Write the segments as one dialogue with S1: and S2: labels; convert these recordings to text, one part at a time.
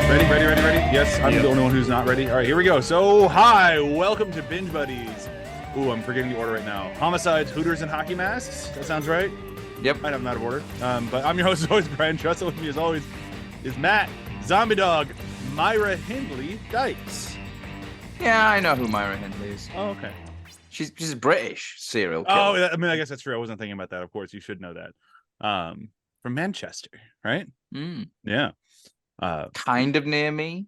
S1: Ready? Yes, I'm the only one who's not ready. All right, here we go. So, hi, welcome to Binge Buddies. Ooh, I'm forgetting the order right now. Homicides, Hooters, and Hockey Masks. That sounds right.
S2: Yep.
S1: I have them out of order. But I'm your host, as always, Bryan Dressel. With me, as always, is Matt, Zombie Dog, Myra Hindly, Dykes.
S2: Yeah, I know who Myra Hindly is.
S1: Oh, okay.
S2: She's a British serial killer.
S1: Oh, I mean, I guess that's true. I wasn't thinking about that. Of course, you should know that. From Manchester, right? Yeah.
S2: Kind of near me,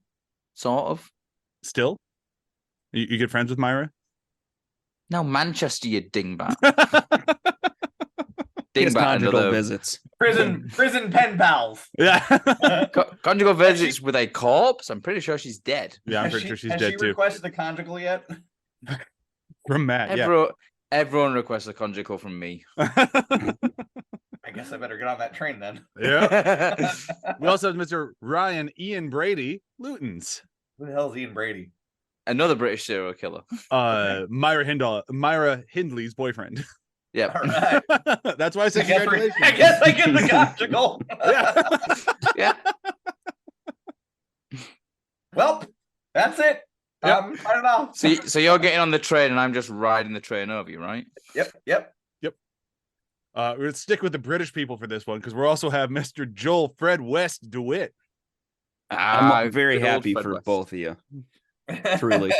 S2: sort of.
S1: Still? You good friends with Myra?
S2: No, Manchester, you dingbat.
S3: Conjugal visits.
S4: Prison pen pals.
S1: Yeah.
S2: Conjugal visits with a corpse. I'm pretty sure she's dead.
S1: Yeah, I'm pretty sure she's dead
S4: Has she
S1: too.
S4: requested a conjugal yet?
S1: From Matt,
S2: Everyone requests a conjugal from me.
S4: I guess I better get on that train then.
S1: Yeah. We also have Mr. Ian Brady, Lootens.
S4: Who the hell is Ian Brady?
S2: Another British serial killer.
S1: Myra Hindley's boyfriend.
S2: Yep.
S4: All right.
S1: That's why I said congratulations.
S4: I guess I get the conjugal.
S2: Yeah.
S4: Well, that's it.
S1: Yep.
S4: I don't know.
S2: So you're getting on the train and I'm just riding the train over you, right?
S4: Yep.
S1: We're gonna stick with the British people for this one because we also have Mr. Joel Fred West Dewitte.
S3: I'm very
S2: good old
S3: happy
S2: Fred
S3: for
S2: West.
S3: both of you. Truly.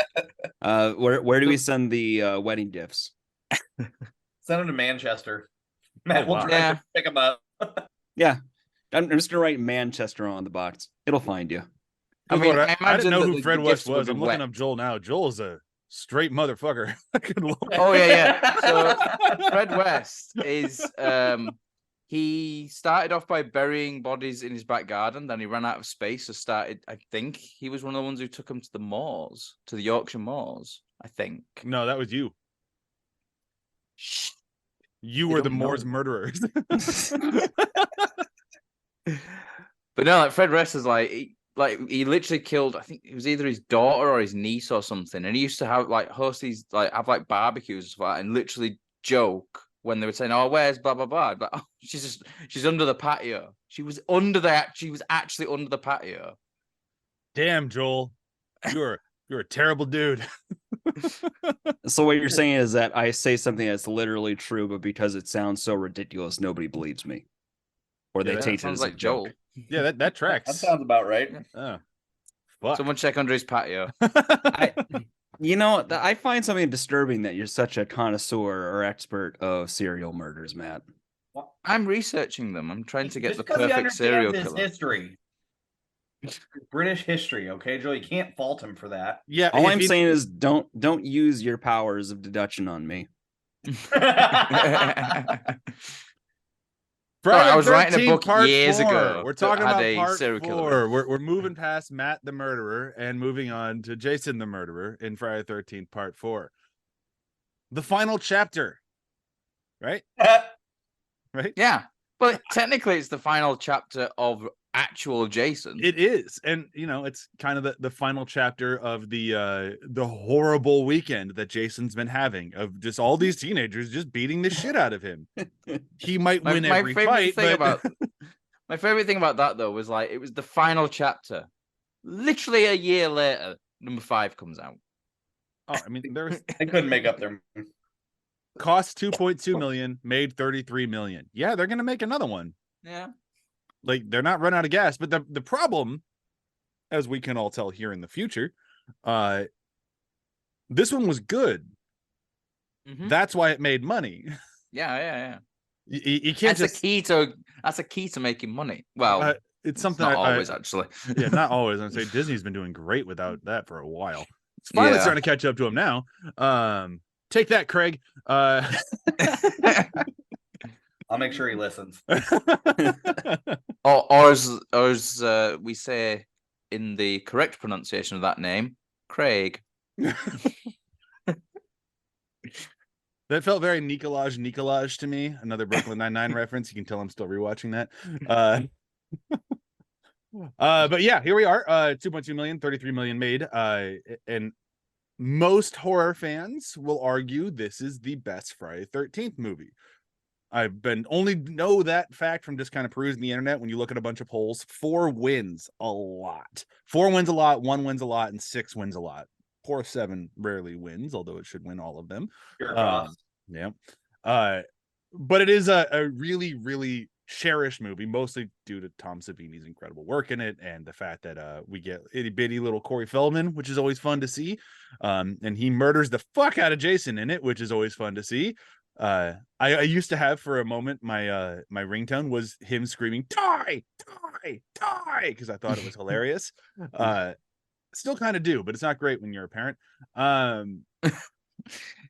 S3: Where do we send the wedding gifts?
S4: Send him to Manchester. Matt, we'll
S1: wow.
S4: try to pick him up.
S3: Yeah. I'm just gonna write Manchester on the box. It'll find you.
S2: I mean, I
S1: I didn't
S2: imagine
S1: know
S2: that
S1: who
S2: the
S1: Fred
S2: gifts
S1: West
S2: would
S1: was.
S2: be
S1: I'm looking
S2: wet.
S1: up Joel now. Joel is a straight motherfucker. Good Lord.
S2: Oh yeah. So Fred West is he started off by burying bodies in his back garden, then he ran out of space, so I think he was one of the ones who took him to the moors, to the Yorkshire moors, I think.
S1: No, that was you. You
S2: They
S1: were the
S2: don't know.
S1: Moors murderers.
S2: But no, like Fred West is he literally killed, I think it was either his daughter or his niece or something, and he used to have host these have barbecues and stuff like that, and literally joke when they were saying, "Oh, where's blah blah blah?" But oh, she's under the patio. She was actually under the patio.
S1: Damn, Joel, you're a terrible dude.
S3: So what you're saying is that I say something that's literally true, but because it sounds so ridiculous, nobody believes me, or they
S1: Yeah,
S3: take it
S2: Sounds
S3: as a
S2: like Joel.
S3: joke.
S1: Yeah, that
S4: That
S1: tracks.
S4: sounds about right.
S1: Oh, fuck.
S2: Someone check under his patio.
S3: I find something disturbing that you're such a connoisseur or expert of serial murders, Matt.
S2: I'm researching them. I'm trying to get
S4: Just
S2: the
S4: 'cause you
S2: perfect serial
S4: understand his
S2: killer.
S4: history. British history, okay, Joe? You can't fault him for that.
S1: Yeah,
S3: All I'm saying is don't use your powers of deduction on me.
S1: Friday
S2: I was writing a
S1: 13th,
S2: book
S1: part
S2: years
S1: 4.
S2: ago
S1: We're
S2: that
S1: talking
S2: had
S1: about
S2: a
S1: part
S2: serial
S1: 4.
S2: killer.
S1: We're moving past Matt the murderer and moving on to Jason the murderer in Friday 13th, part 4. The final chapter, right? Right?
S2: Yeah, but technically it's the final chapter of actual Jason.
S1: It is, and it's kind of the final chapter of the horrible weekend that Jason's been having of just all these teenagers just beating the shit out of him. He might win every fight, but
S2: my favorite thing about that though was it was the final chapter. Literally a year later, number 5 comes out.
S1: oh, I mean, there was
S4: They couldn't make up their.
S1: cost 2.2 million, made 33 million. Yeah, they're gonna make another one.
S2: Yeah.
S1: They're not run out of gas, but the problem, as we can all tell here in the future, this one was good.
S2: Mhm.
S1: That's why it made money.
S2: Yeah.
S1: You can't
S2: That's a key to making money. Well,
S1: it's something
S2: not always actually.
S1: Yeah, not always. I'd say Disney's been doing great without that for a while. It's finally
S2: Yeah.
S1: starting to catch up to him now. Take that, Craig.
S4: I'll make sure he listens.
S2: or as we say in the correct pronunciation of that name, Craig.
S1: That felt very Nicolaj to me. Another Brooklyn Nine-Nine reference. You can tell I'm still rewatching that. But yeah, here we are. 2.2 million, 33 million made. And most horror fans will argue this is the best Friday 13th movie. I've been only know that fact from just kind of perusing the internet. When you look at a bunch of polls, 4 wins a lot. 4 wins a lot, 1 wins a lot, and 6 wins a lot. Poor 7 rarely wins, although it should win all of them. Yeah. But it is a really, really cherished movie, mostly due to Tom Savini's incredible work in it, and the fact that we get itty bitty little Corey Feldman, which is always fun to see. And he murders the fuck out of Jason in it, which is always fun to see. I used to have for a moment my my ringtone was him screaming "Die, die, die" because I thought it was hilarious. Still kind of do, but it's not great when you're a parent.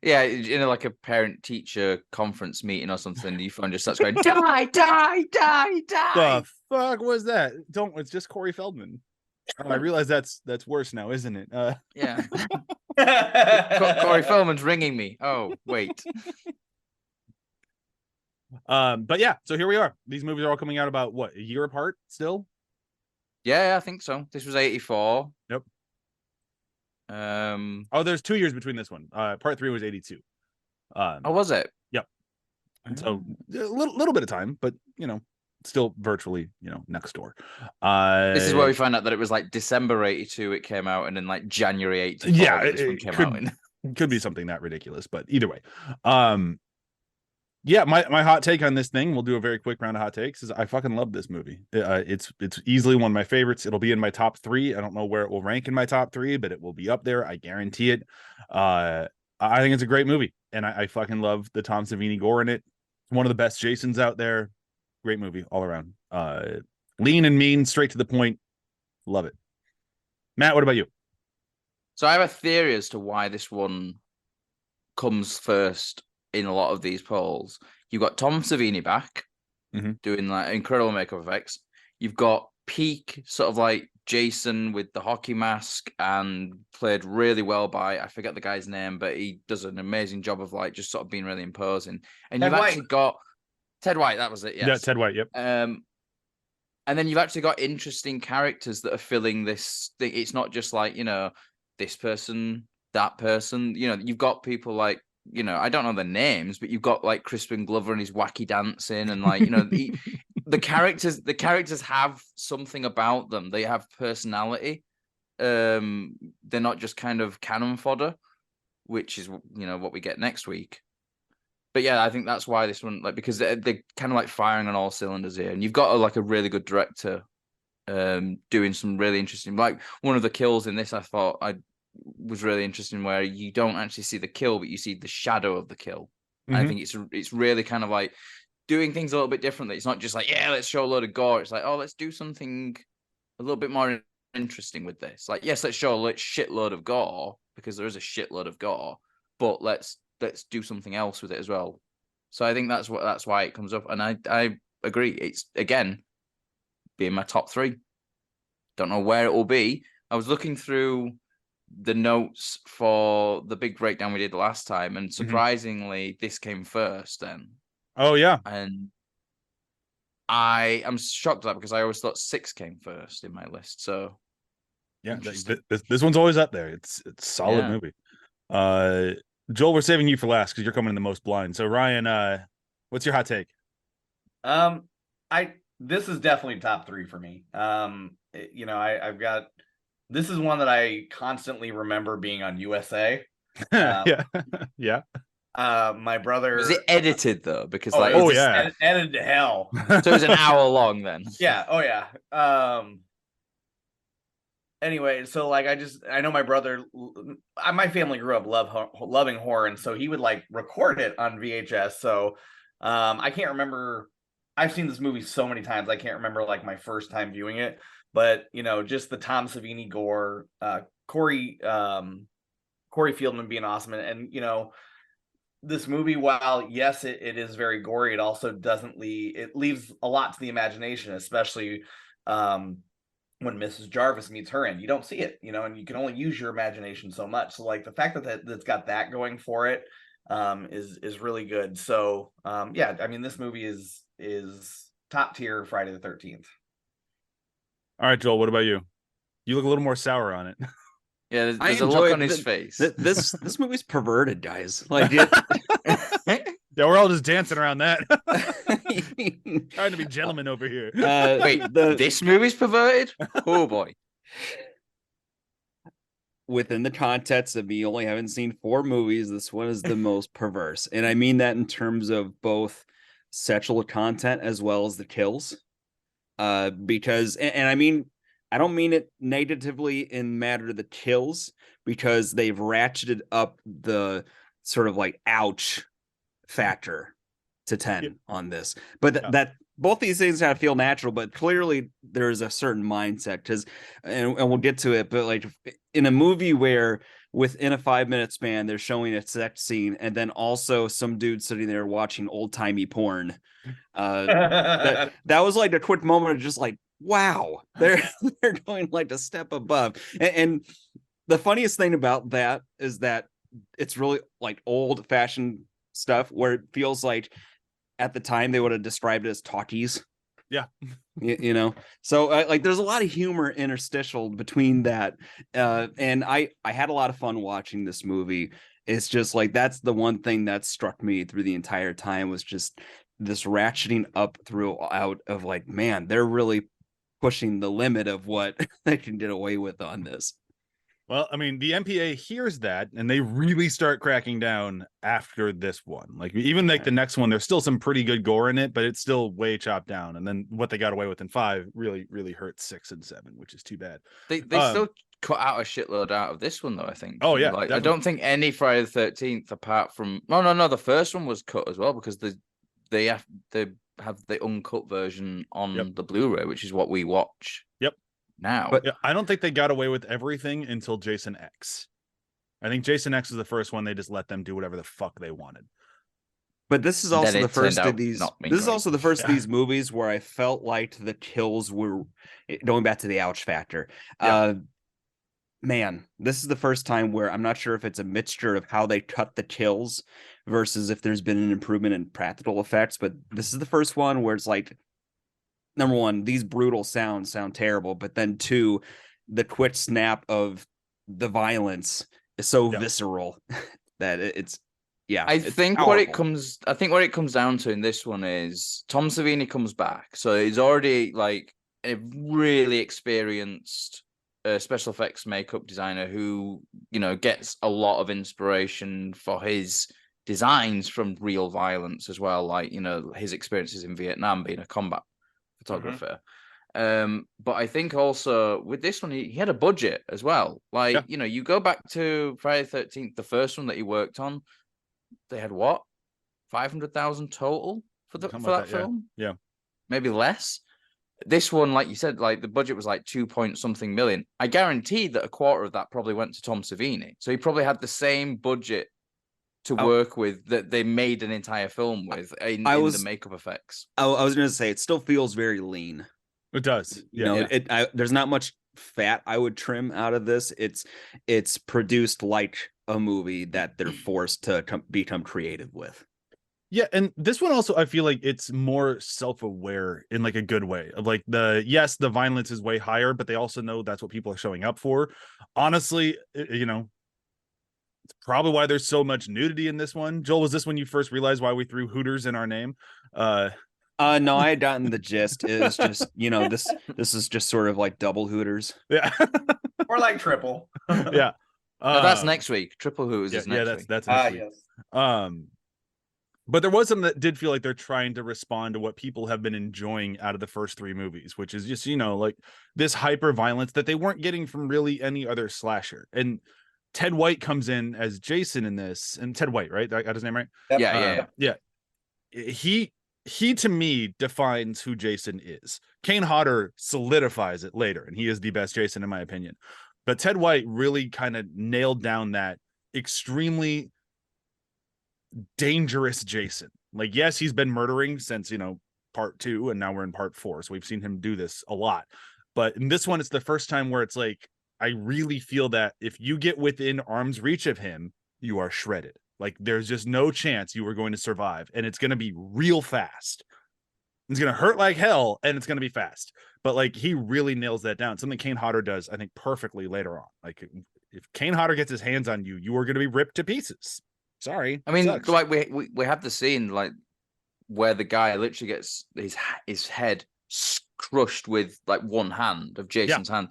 S2: Yeah, in like a parent-teacher conference meeting or something, your phone just starts going, die, die, die, die.
S1: The fuck was that? It's just Corey Feldman. I realize that's worse now, isn't it?
S2: Yeah. Corey Feldman's ringing me. Oh, wait.
S1: But yeah, so here we are. These movies are all coming out about what, a year apart still?
S2: Yeah, I think so. This was 84.
S1: Yep.
S2: Oh,
S1: there's 2 years between this one. Part 3 was 82.
S2: Was it?
S1: Yep. And so a little bit of time, but still virtually, next door.
S2: This is where we find out that it was like December 82 it came out, and then like January 84
S1: yeah,
S2: this one came out in.
S1: Could be something that ridiculous, but either way. Yeah, my hot take on this thing, we'll do a very quick round of hot takes, is I fucking love this movie. It's easily one of my favorites. It'll be in my top 3. I don't know where it will rank in my top 3, but it will be up there. I guarantee it. I think it's a great movie, and I fucking love the Tom Savini gore in it. One of the best Jasons out there. Great movie all around. Lean and mean, straight to the point. Love it. Matt, what about you?
S2: So I have a theory as to why this one comes first in a lot of these polls. You've got Tom Savini back doing like incredible makeup effects. You've got peak sort of like Jason with the hockey mask and played really well by, I forget the guy's name, but he does an amazing job of like just sort of being really imposing. And you've actually got Ted White, that was it, yes.
S1: Yeah, Ted White, yep.
S2: And then you've actually got interesting characters that are filling this thing. It's not just like, this person, that person. You've got people like, I don't know their names, but you've got like Crispin Glover and his wacky dancing, and like, the characters have something about them. They have personality. They're not just kind of cannon fodder, which is what we get next week. But yeah, I think that's why this one, like, because they're kind of like firing on all cylinders here, and you've got a really good director doing some really interesting, like one of the kills in this I thought was really interesting, where you don't actually see the kill, but you see the shadow of the kill. I think it's really kind of like doing things a little bit differently. It's not just like, yeah, let's show a load of gore. It's like, oh, let's do something a little bit more interesting with this. Like, yes, let's show a shitload of gore, because there is a shitload of gore, but let's do something else with it as well. So I think that's why it comes up, and I agree. It's again being my top 3. Don't know where it will be. I was looking through the notes for the big breakdown we did last time, and surprisingly, this came first then.
S1: Oh yeah.
S2: And I am shocked at that, because I always thought 6 came first in my list. So
S1: yeah, this one's always up there. It's a solid movie. Joel, we're saving you for last because you're coming in the most blind. So Ryan, what's your hot take?
S4: This is definitely top 3 for me. I've got, this is one that I constantly remember being on USA.
S1: Yeah.
S4: My brother,
S2: is it edited though? Because
S4: edited to hell.
S2: So it was an hour long then.
S4: Yeah. Oh yeah. Anyway, so like I know my brother, my family grew up loving horror, and so he would like record it on VHS. So I can't remember. I've seen this movie so many times, I can't remember like my first time viewing it. But just the Tom Savini gore, Corey Feldman being awesome, and this movie, while yes, it is very gory, it also it leaves a lot to the imagination, especially when Mrs. Jarvis meets her end. You don't see it, and you can only use your imagination so much. So like the fact that's got that going for it is really good. So yeah, I mean, this movie is top tier Friday the 13th.
S1: All right, Joel, what about you? You look a little more sour on it.
S2: Yeah, there's a look on his face.
S3: This movie's perverted, guys. Like
S1: Yeah, we're all just dancing around that. Trying to be gentlemen over here.
S2: Wait, this movie's perverted? Oh boy.
S3: Within the context of me only having seen 4 movies, this one is the most perverse. And I mean that in terms of both sexual content as well as the kills. Because, and I mean, I don't mean it negatively in matter of the kills, because they've ratcheted up the sort of like ouch factor to 10 on this. But that both these things kind of feel natural, but clearly there's a certain mindset because, and we'll get to it, but like in a movie where within a 5-minute span, they're showing a sex scene and then also some dude sitting there watching old timey porn. That was like a quick moment of just like, wow, they're going like a step above. And the funniest thing about that is that it's really like old fashioned stuff where it feels like at the time they would have described it as talkies.
S1: Yeah.
S3: You know, so like there's a lot of humor interstitial between that. And I had a lot of fun watching this movie. It's just like that's the one thing that struck me through the entire time was just this ratcheting up throughout of like, man, they're really pushing the limit of what they can get away with on this.
S1: Well, I mean, the MPA hears that and they really start cracking down after this one. Like even like the next one, there's still some pretty good gore in it, but it's still way chopped down. And then what they got away with in 5 really, really hurts 6 and 7, which is too bad.
S2: They still cut out a shitload out of this one though, I think.
S1: Oh yeah.
S2: Like
S1: definitely.
S2: I don't think any Friday the 13th apart from no, the first one was cut as well because they have the uncut version on the Blu-ray, which is what we watch.
S1: Yep.
S2: Now.
S1: But I don't think they got away with everything until Jason X. I think Jason X was the first one they just let them do whatever the fuck they wanted.
S3: But this is also the first of these. This is also the first of these movies where I felt like the kills were going back to the ouch factor. Man, this is the first time where I'm not sure if it's a mixture of how they cut the kills versus if there's been an improvement in practical effects. But this is the first one where it's like, number one, these brutal sounds sound terrible, but then 2, the quick snap of the violence is so visceral that it's
S2: I think
S3: powerful.
S2: what it comes down to in this one is Tom Savini comes back, so he's already like a really experienced special effects makeup designer who gets a lot of inspiration for his designs from real violence as well, like his experiences in Vietnam being a combat photographer. But I think also with this one he had a budget as well. Like you go back to Friday the 13th, the first one that he worked on, they had what 500,000 total for that film.
S1: Yeah,
S2: maybe less. This one, like you said, like the budget was like 2-point-something million. I guarantee that a quarter of that probably went to Tom Savini, so he probably had the same budget to work with that they made an entire film with in the makeup effects.
S3: I was going to say it still feels very lean.
S1: It does.
S3: There's not much fat I would trim out of this. It's produced like a movie that they're forced to become creative with.
S1: Yeah, and this one also I feel like it's more self-aware in like a good way. Of like the violence is way higher, but they also know that's what people are showing up for. Honestly, it's probably why there's so much nudity in this one. Joel, was this when you first realized why we threw Hooters in our name?
S3: No, I had gotten the gist. It was just, this is just sort of like double Hooters.
S1: Yeah.
S4: Or like triple.
S1: Yeah.
S2: That's next week. Triple Hooters is next week.
S1: That's next week.
S4: Yes.
S1: But there was some that did feel like they're trying to respond to what people have been enjoying out of the first 3 movies, which is just, like this hyper violence that they weren't getting from really any other slasher. And Ted White comes in as Jason in this, and Ted White, right? I got his name right?
S4: Yep.
S1: Yeah. He to me defines who Jason is. Kane Hodder solidifies it later, and he is the best Jason in my opinion. But Ted White really kind of nailed down that extremely dangerous Jason. Like, yes, he's been murdering since, part 2, and now we're in part 4. So we've seen him do this a lot. But in this one, it's the first time where it's like, I really feel that if you get within arm's reach of him, you are shredded. Like, there's just no chance you are going to survive. And it's going to be real fast. It's going to hurt like hell, and it's going to be fast. But, like, he really nails that down. Something Kane Hodder does, I think, perfectly later on. Like, if Kane Hodder gets his hands on you, you are going to be ripped to pieces. Sorry.
S2: I mean,
S1: sucks.
S2: like we have the scene like where the guy literally gets his head crushed with like one hand of Jason's hand,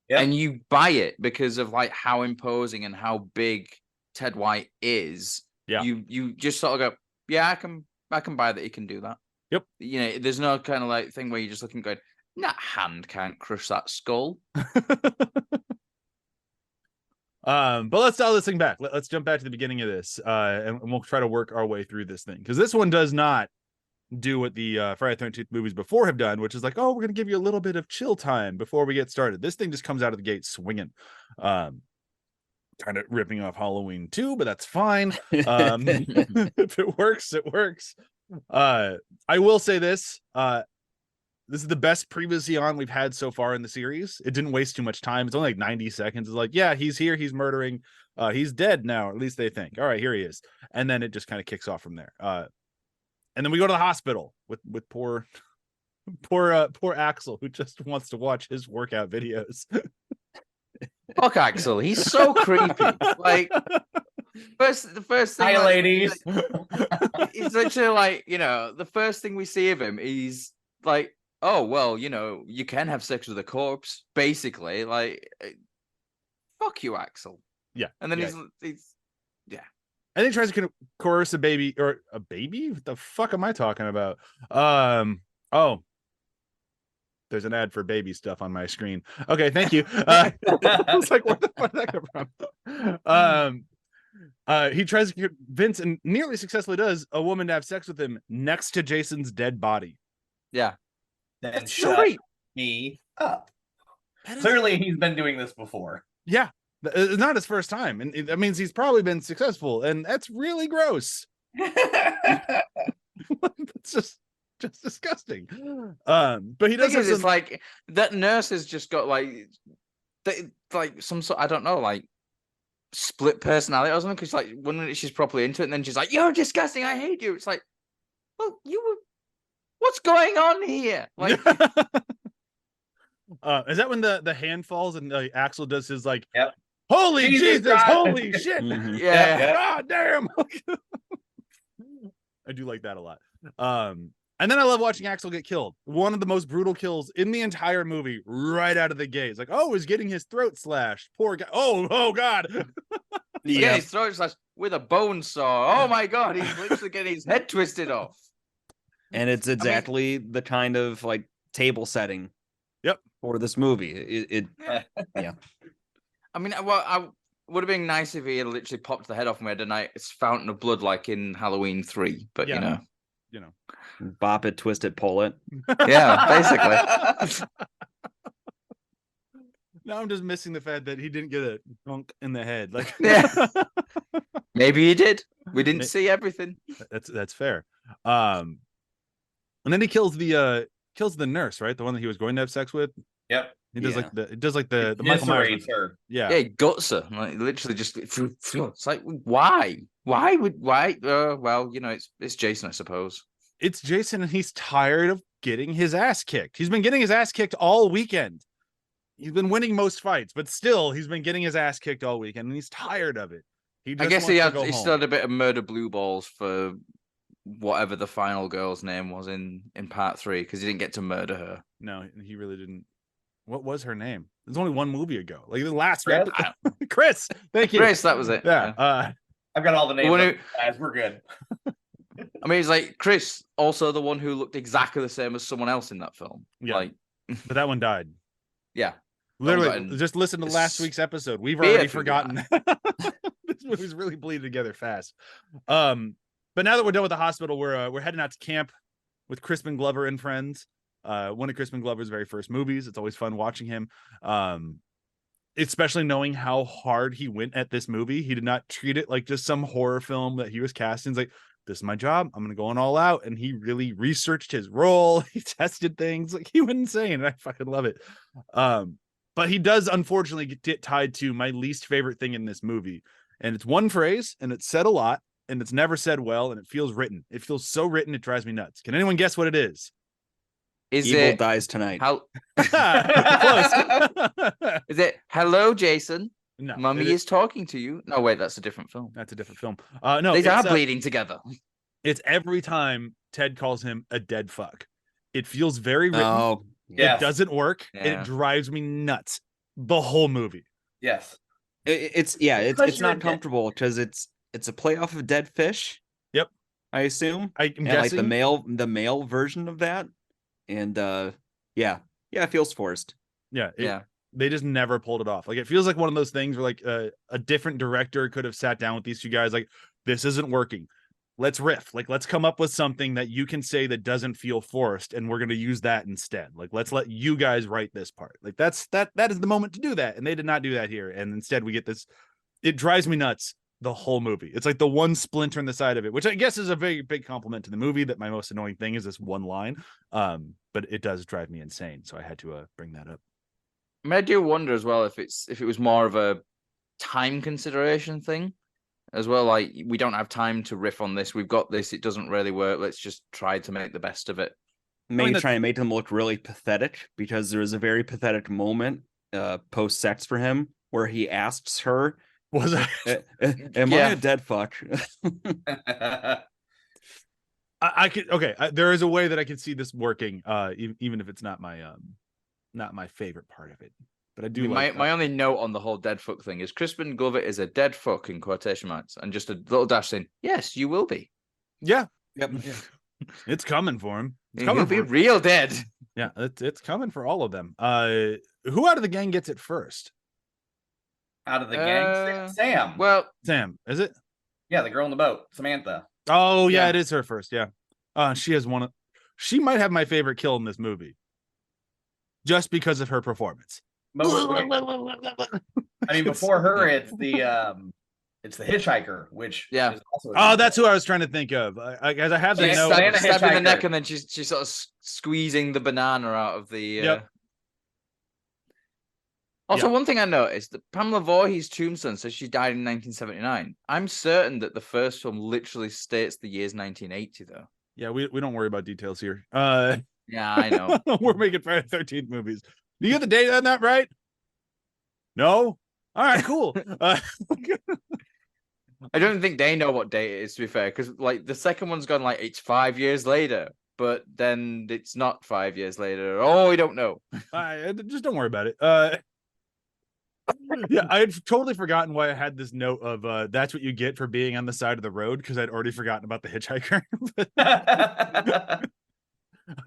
S2: and you buy it because of like how imposing and how big Ted White is.
S1: Yeah.
S2: You just sort of go, yeah, I can buy that he can do that.
S1: Yep.
S2: You know, there's no kind of like thing where you're just looking going, that hand can't crush that skull.
S1: But let's dial this thing back. Let's jump back to the beginning of this, and we'll try to work our way through this thing, because this one does not do what the Friday the 13th movies before have done, which is like, oh, we're gonna give you a little bit of chill time before we get started. This thing just comes out of the gate swinging, kind of ripping off Halloween 2, but that's fine. If it works, it works. I will say this. This is the best previously on we've had so far in the series. It didn't waste too much time. It's only like 90 seconds. It's like, yeah, he's here. He's murdering. He's dead now. At least they think. All right, here he is. And then it just kind of kicks off from there. And then we go to the hospital with poor Axel, who just wants to watch his workout videos.
S2: Fuck Axel. He's so creepy. Like the first thing.
S4: Hi,
S2: like,
S4: ladies.
S2: He's literally like, you know, the first thing we see of him, he's like, oh, well, you know, you can have sex with a corpse, basically. Like, fuck you, Axel.
S1: Yeah.
S2: And then
S1: yeah.
S2: he's
S1: And he tries to coerce a baby, or a baby? What the fuck am I talking about? Oh, there's an ad for baby stuff on my screen. Okay, thank you. I was like, where the fuck did that come from? He tries to convince, and nearly successfully does, a woman to have sex with him next to Jason's dead body.
S2: Yeah.
S4: Then
S2: That's
S4: shut
S2: great.
S4: me up. Clearly, he's been doing this before.
S1: Yeah. It's not his first time, and that means he's probably been successful, and that's really gross. It's just disgusting. But he does.
S2: It's like that nurse has just got like some sort, I don't know, like split personality or something. Because like one minute she's properly into it, and then she's like, "You're disgusting. I hate you." It's like, well, you were. What's going on here? Like,
S1: is that when the hand falls and Axel does his like,
S4: yep.
S1: Holy Jesus, holy shit.
S3: Mhm.
S2: yeah.
S1: God damn. I do like that a lot. And then I love watching Axel get killed. One of the most brutal kills in the entire movie, right out of the gate. It's like, oh, he's getting his throat slashed. Poor guy. Oh God.
S2: Yeah, his throat slashed with a bone saw. Oh my God, he's literally getting his head twisted off.
S3: And it's exactly the kind of like table setting.
S1: Yep.
S3: For this movie. Yeah.
S2: I mean, well, I would have been nice if he had literally popped the head off and we had a nice fountain of blood like in Halloween 3. But
S1: Yeah.
S2: you know,
S3: Bop it, twist it, pull it.
S2: yeah, basically.
S1: Now I'm just missing the fact that he didn't get a dunk in the head. Like,
S2: Yeah. Maybe he did. We didn't see everything.
S1: That's fair. And then he kills the nurse, right? The one that he was going to have sex with.
S4: Yep.
S1: He does
S3: Yeah.
S1: the Michael Myers.
S4: Her.
S1: Yeah.
S2: Yeah, he guts her. Like literally just it's like why? Well, you know, it's Jason, I suppose.
S1: It's Jason, and he's tired of getting his ass kicked. He's been getting his ass kicked all weekend. He's been winning most fights, but still he's been getting his ass kicked all weekend, and he's tired of it.
S2: I guess he still had a bit of murder blue balls for whatever the final girl's name was in part 3, because he didn't get to murder her.
S1: No, he really didn't. What was her name? There's only one movie ago. Like the last
S4: Chris?
S1: Chris. Thank you.
S2: Chris, that was it.
S1: Yeah.
S4: I've got all the names.
S2: When
S4: up, guys, we're good.
S2: I mean, it's like Chris, also the one who looked exactly the same as someone else in that film.
S1: Yeah.
S2: Like,
S1: But that one died.
S2: yeah.
S1: Literally, just listen to last week's episode. We've already forgotten. This movie's really bleeding together fast. But now that we're done with the hospital, we're heading out to camp with Crispin Glover and friends. One of Crispin Glover's very first movies. It's always fun watching him. Especially knowing how hard he went at this movie. He did not treat it like just some horror film that he was casting. He's like, this is my job. I'm going to go on all out. And he really researched his role. He tested things. Like, he went insane. And I fucking love it. But he does unfortunately get tied to my least favorite thing in this movie. And it's one phrase, and it's said a lot, and it's never said well, and it feels written. It feels so written, it drives me nuts. Can anyone guess what it is?
S3: Evil dies tonight.
S2: How
S1: Close.
S2: is it? Hello, Jason.
S1: No,
S2: Mummy is talking to you. No, wait, that's a different film.
S1: That's a different film. No,
S2: These are bleeding together.
S1: It's every time Ted calls him a dead fuck. It feels very written.
S3: Oh,
S1: It doesn't work.
S2: Yeah.
S1: It drives me nuts. The whole movie.
S4: Yes.
S3: It's not comfortable because it's a play off of Dead Fish.
S1: Yep.
S3: I assume.
S1: I'm guessing
S3: like the male version of that. And it feels forced.
S1: Yeah. They just never pulled it off. Like, it feels like one of those things where like a different director could have sat down with these two guys like, this isn't working. Let's riff. Like, let's come up with something that you can say that doesn't feel forced, and we're going to use that instead. Like, let's let you guys write this part. Like, that is the moment to do that, and they did not do that here. And instead, we get this. It drives me nuts the whole movie. It's like the one splinter in the side of it, which I guess is a very big compliment to the movie. That my most annoying thing is this one line, but it does drive me insane. So I had to bring that up.
S2: I mean, I do wonder as well if it was more of a time consideration thing as well. Like, we don't have time to riff on this. We've got this. It doesn't really work. Let's just try to make the best of it.
S3: Maybe try and make them look really pathetic, because there is a very pathetic moment post sex for him where he asks her,
S1: Was
S3: am I a dead fuck?
S1: I could there is a way that I can see this working, even if it's not my favorite part of it. But I do
S2: my only note on the whole dead fuck thing is Crispin Glover is a dead fuck in quotation marks, and just a little dash saying, yes, you will be.
S1: Yeah.
S3: Yep.
S1: It's coming for him.
S2: He'll be real dead.
S1: Yeah, it's coming for all of them. Who out of the gang gets it first?
S4: Out of the gang, Sam.
S2: Well,
S1: Sam, is it?
S4: Yeah, the girl in the boat, Samantha.
S1: Oh yeah, it is her first. Yeah. She might have my favorite kill in this movie, just because of her performance.
S4: I mean, before her, it's the hitchhiker, which is also
S1: that's who I was trying to think of. I have the note.
S2: Stabbed in the neck, and then she's sort of squeezing the banana out of the.
S1: Yep.
S2: Also, one thing I noticed, that Pamela Voorhees' tombstone says she died in 1979. I'm certain that the first film literally states the year's 1980, though.
S1: Yeah, we don't worry about details here.
S2: Yeah, I know.
S1: We're making Friday the 13th movies. Do you get the date on that right? No? All right, cool.
S2: I don't think they know what date it is, to be fair, because like the second one's gone like it's 5 years later, but then it's not 5 years later. Oh, we don't know.
S1: Just don't worry about it. Yeah, I had totally forgotten why I had this note of that's what you get for being on the side of the road, because I'd already forgotten about the hitchhiker.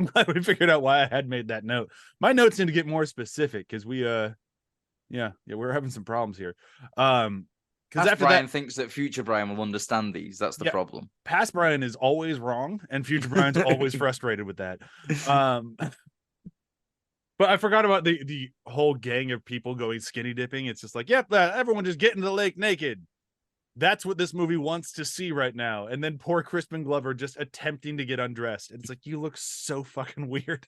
S1: I'm glad we figured out why I had made that note. My notes need to get more specific, because we're having some problems here. Because after
S2: Brian thinks that future Brian will understand these. That's the problem.
S1: Past Brian is always wrong, and future Brian's always frustrated with that. But I forgot about the whole gang of people going skinny dipping. It's just like, yep, everyone just get into the lake naked. That's what this movie wants to see right now. And then poor Crispin Glover just attempting to get undressed. And it's like, you look so fucking weird.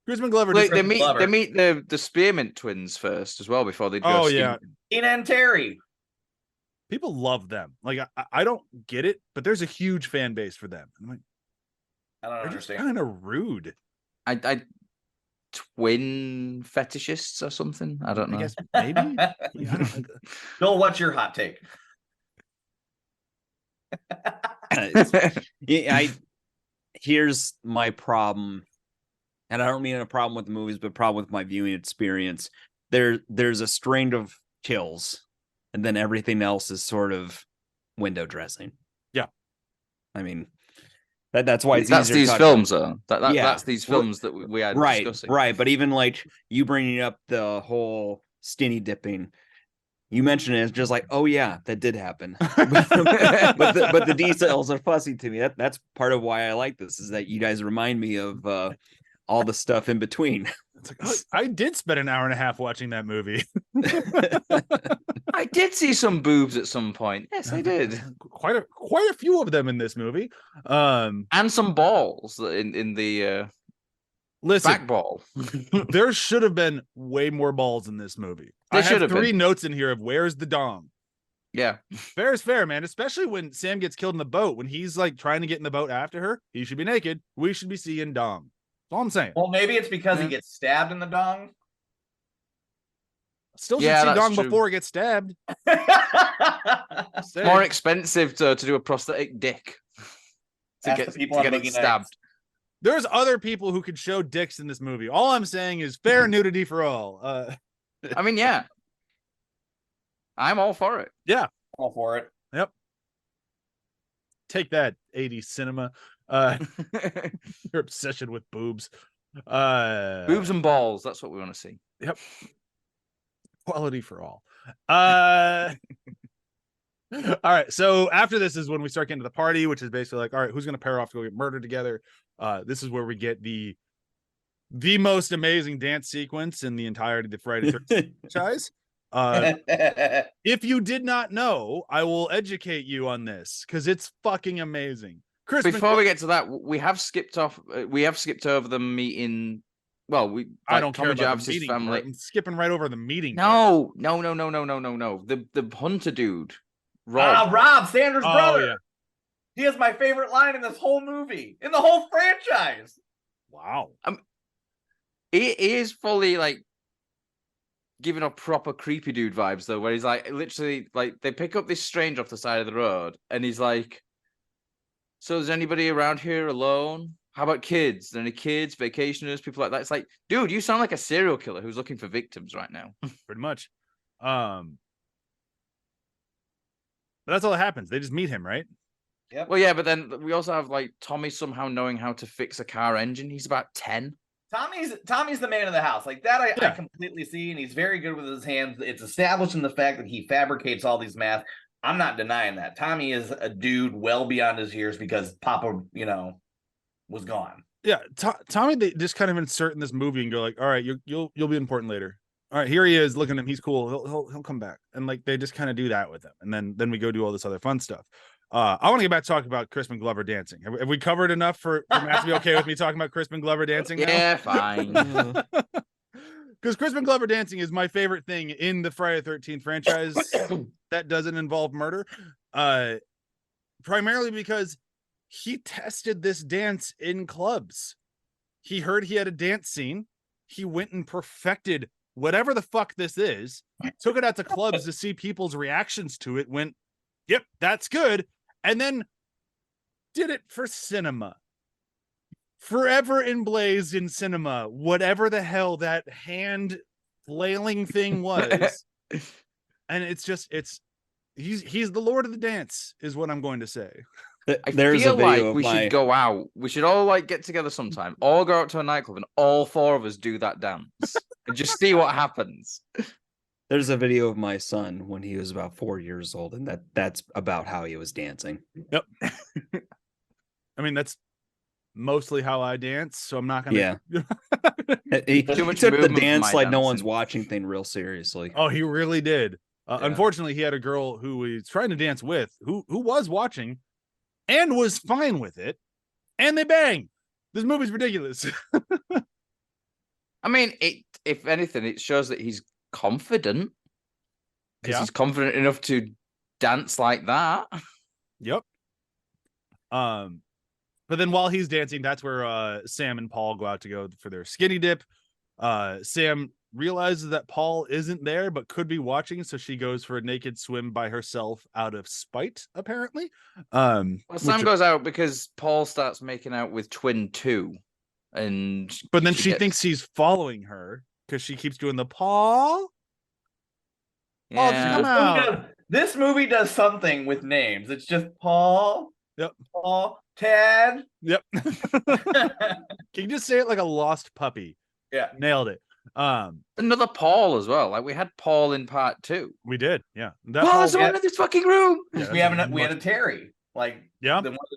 S1: Crispin Glover.
S2: They meet the Spearmint twins first as well before they go.
S4: Oh yeah, Tina and Terry.
S1: People love them. Like I don't get it, but there's a huge fan base for them. I'm like,
S4: I don't understand.
S1: Kind of rude.
S2: I twin fetishists or something. I don't know.
S1: I guess maybe.
S4: Bill, what's your hot take?
S3: Here's my problem, and I don't mean a problem with the movies, but a problem with my viewing experience. There's a string of kills, and then everything else is sort of window dressing.
S1: Yeah,
S3: I mean. That's why
S2: that's these films, though. That's these films that we are discussing.
S3: Right. But even like you bringing up the whole skinny dipping, you mentioned it, it's just like, oh yeah, that did happen. but the details are fussy to me. That's part of why I like this, is that you guys remind me of all the stuff in between.
S1: It's like, oh, I did spend an hour and a half watching that movie.
S2: I did see some boobs at some point. Yes, I did.
S1: Quite a few of them in this movie.
S2: And some balls in the back ball.
S1: There should have been way more balls in this movie. I have 3 notes in here of where's the dong.
S2: Yeah.
S1: Fair is fair, man. Especially when Sam gets killed in the boat. When he's like trying to get in the boat after her, he should be naked. We should be seeing dong. That's all I'm saying.
S4: Well, maybe it's because he gets stabbed in the dong.
S1: Still should
S2: Yeah,
S1: see
S2: that's
S1: Dong
S2: true.
S1: before it gets stabbed.
S2: More expensive to do a prosthetic dick to
S4: Ask the people on
S2: get
S4: Boogie
S2: it stabbed.
S4: Nights.
S1: There's other people who could show dicks in this movie. All I'm saying is fair nudity for all.
S2: I mean, yeah. I'm all for it.
S1: Yeah.
S4: All for it.
S1: Yep. Take that, 80s cinema. Your obsession with boobs.
S2: Boobs and balls. That's what we want to see.
S1: Yep. Quality for all. All right. So after this is when we start getting to the party, which is basically like, all right, who's going to pair off to go get murdered together? This is where we get the most amazing dance sequence in the entirety of the Friday 13th franchise. If you did not know, I will educate you on this because it's fucking amazing.
S2: Before we get to that, we have skipped over the meeting. Well,
S1: I don't care
S2: Tommy
S1: about the
S2: Jarvis's
S1: meeting.
S2: family.
S1: I'm skipping right over the meeting.
S2: No. The hunter dude, Rob.
S4: Rob, Sandra's brother.
S1: Yeah.
S4: He has my favorite line in this whole movie, in the whole franchise.
S1: Wow.
S2: He is fully like giving off proper creepy dude vibes though, where he's like literally like they pick up this stranger off the side of the road, and he's like, "So is anybody around here alone? How about kids? Are there any kids, vacationers, people like that?" It's like, dude, you sound like a serial killer who's looking for victims right now.
S1: Pretty much. But that's all that happens. They just meet him, right?
S4: Yep.
S2: Well, yeah, but then we also have like Tommy somehow knowing how to fix a car engine. He's about 10.
S4: Tommy's the man of the house. Like that I completely see, and he's very good with his hands. It's established in the fact that he fabricates all these masks. I'm not denying that. Tommy is a dude well beyond his years because Papa, was gone.
S1: Yeah, Tommy, they just kind of insert in this movie and go like, all right, you'll be important later. All right, here he is. Look at him. He's cool. He'll come back. And like they just kind of do that with him. And then we go do all this other fun stuff. I want to get back to talking about Crispin Glover dancing. Have we covered enough for Matt to be okay with me talking about Crispin Glover dancing now?
S2: Yeah, fine.
S1: Because Crispin Glover dancing is my favorite thing in the Friday the 13th franchise that doesn't involve murder. Primarily because he tested this dance in clubs. He heard he had a dance scene. He went and perfected whatever the fuck this is, took it out to clubs to see people's reactions to it, went, yep, that's good. And then did it for cinema. Forever emblazed in cinema, whatever the hell that hand flailing thing was. And he's the Lord of the dance, is what I'm going to say.
S2: There's a video like we should go out. We should all like get together sometime, all go out to a nightclub, and all four of us do that dance and just see what happens.
S3: There's a video of my son when he was about 4 years old, and that's about how he was dancing.
S1: Yep. I mean, that's mostly how I dance, so I'm not gonna.
S3: Yeah. he took the dance like no one's watching thing real seriously.
S1: Oh, he really did.
S2: Yeah.
S1: Unfortunately, he had a girl who he was trying to dance with, who was watching, and was fine with it, and they bang. This movie's ridiculous.
S2: I mean, if anything, it shows that he's confident because he's confident enough to dance like that.
S1: Yep. But then while he's dancing, that's where Sam and Paul go out to go for their skinny dip. Sam realizes that Paul isn't there but could be watching, so she goes for a naked swim by herself out of spite, apparently.
S2: Well, Sam goes out because Paul starts making out with Twin 2, but
S1: then she thinks he's following her because she keeps doing the Paul.
S2: Yeah.
S4: This movie does something with names. It's just Paul.
S1: Yep.
S4: Paul. Ted.
S1: Yep. Can you just say it like a lost puppy?
S4: Yeah.
S1: Nailed it.
S2: Another Paul as well. Like we had Paul in part 2.
S1: We did. Yeah.
S2: Paul's in this fucking room.
S4: Yeah, we had a one of the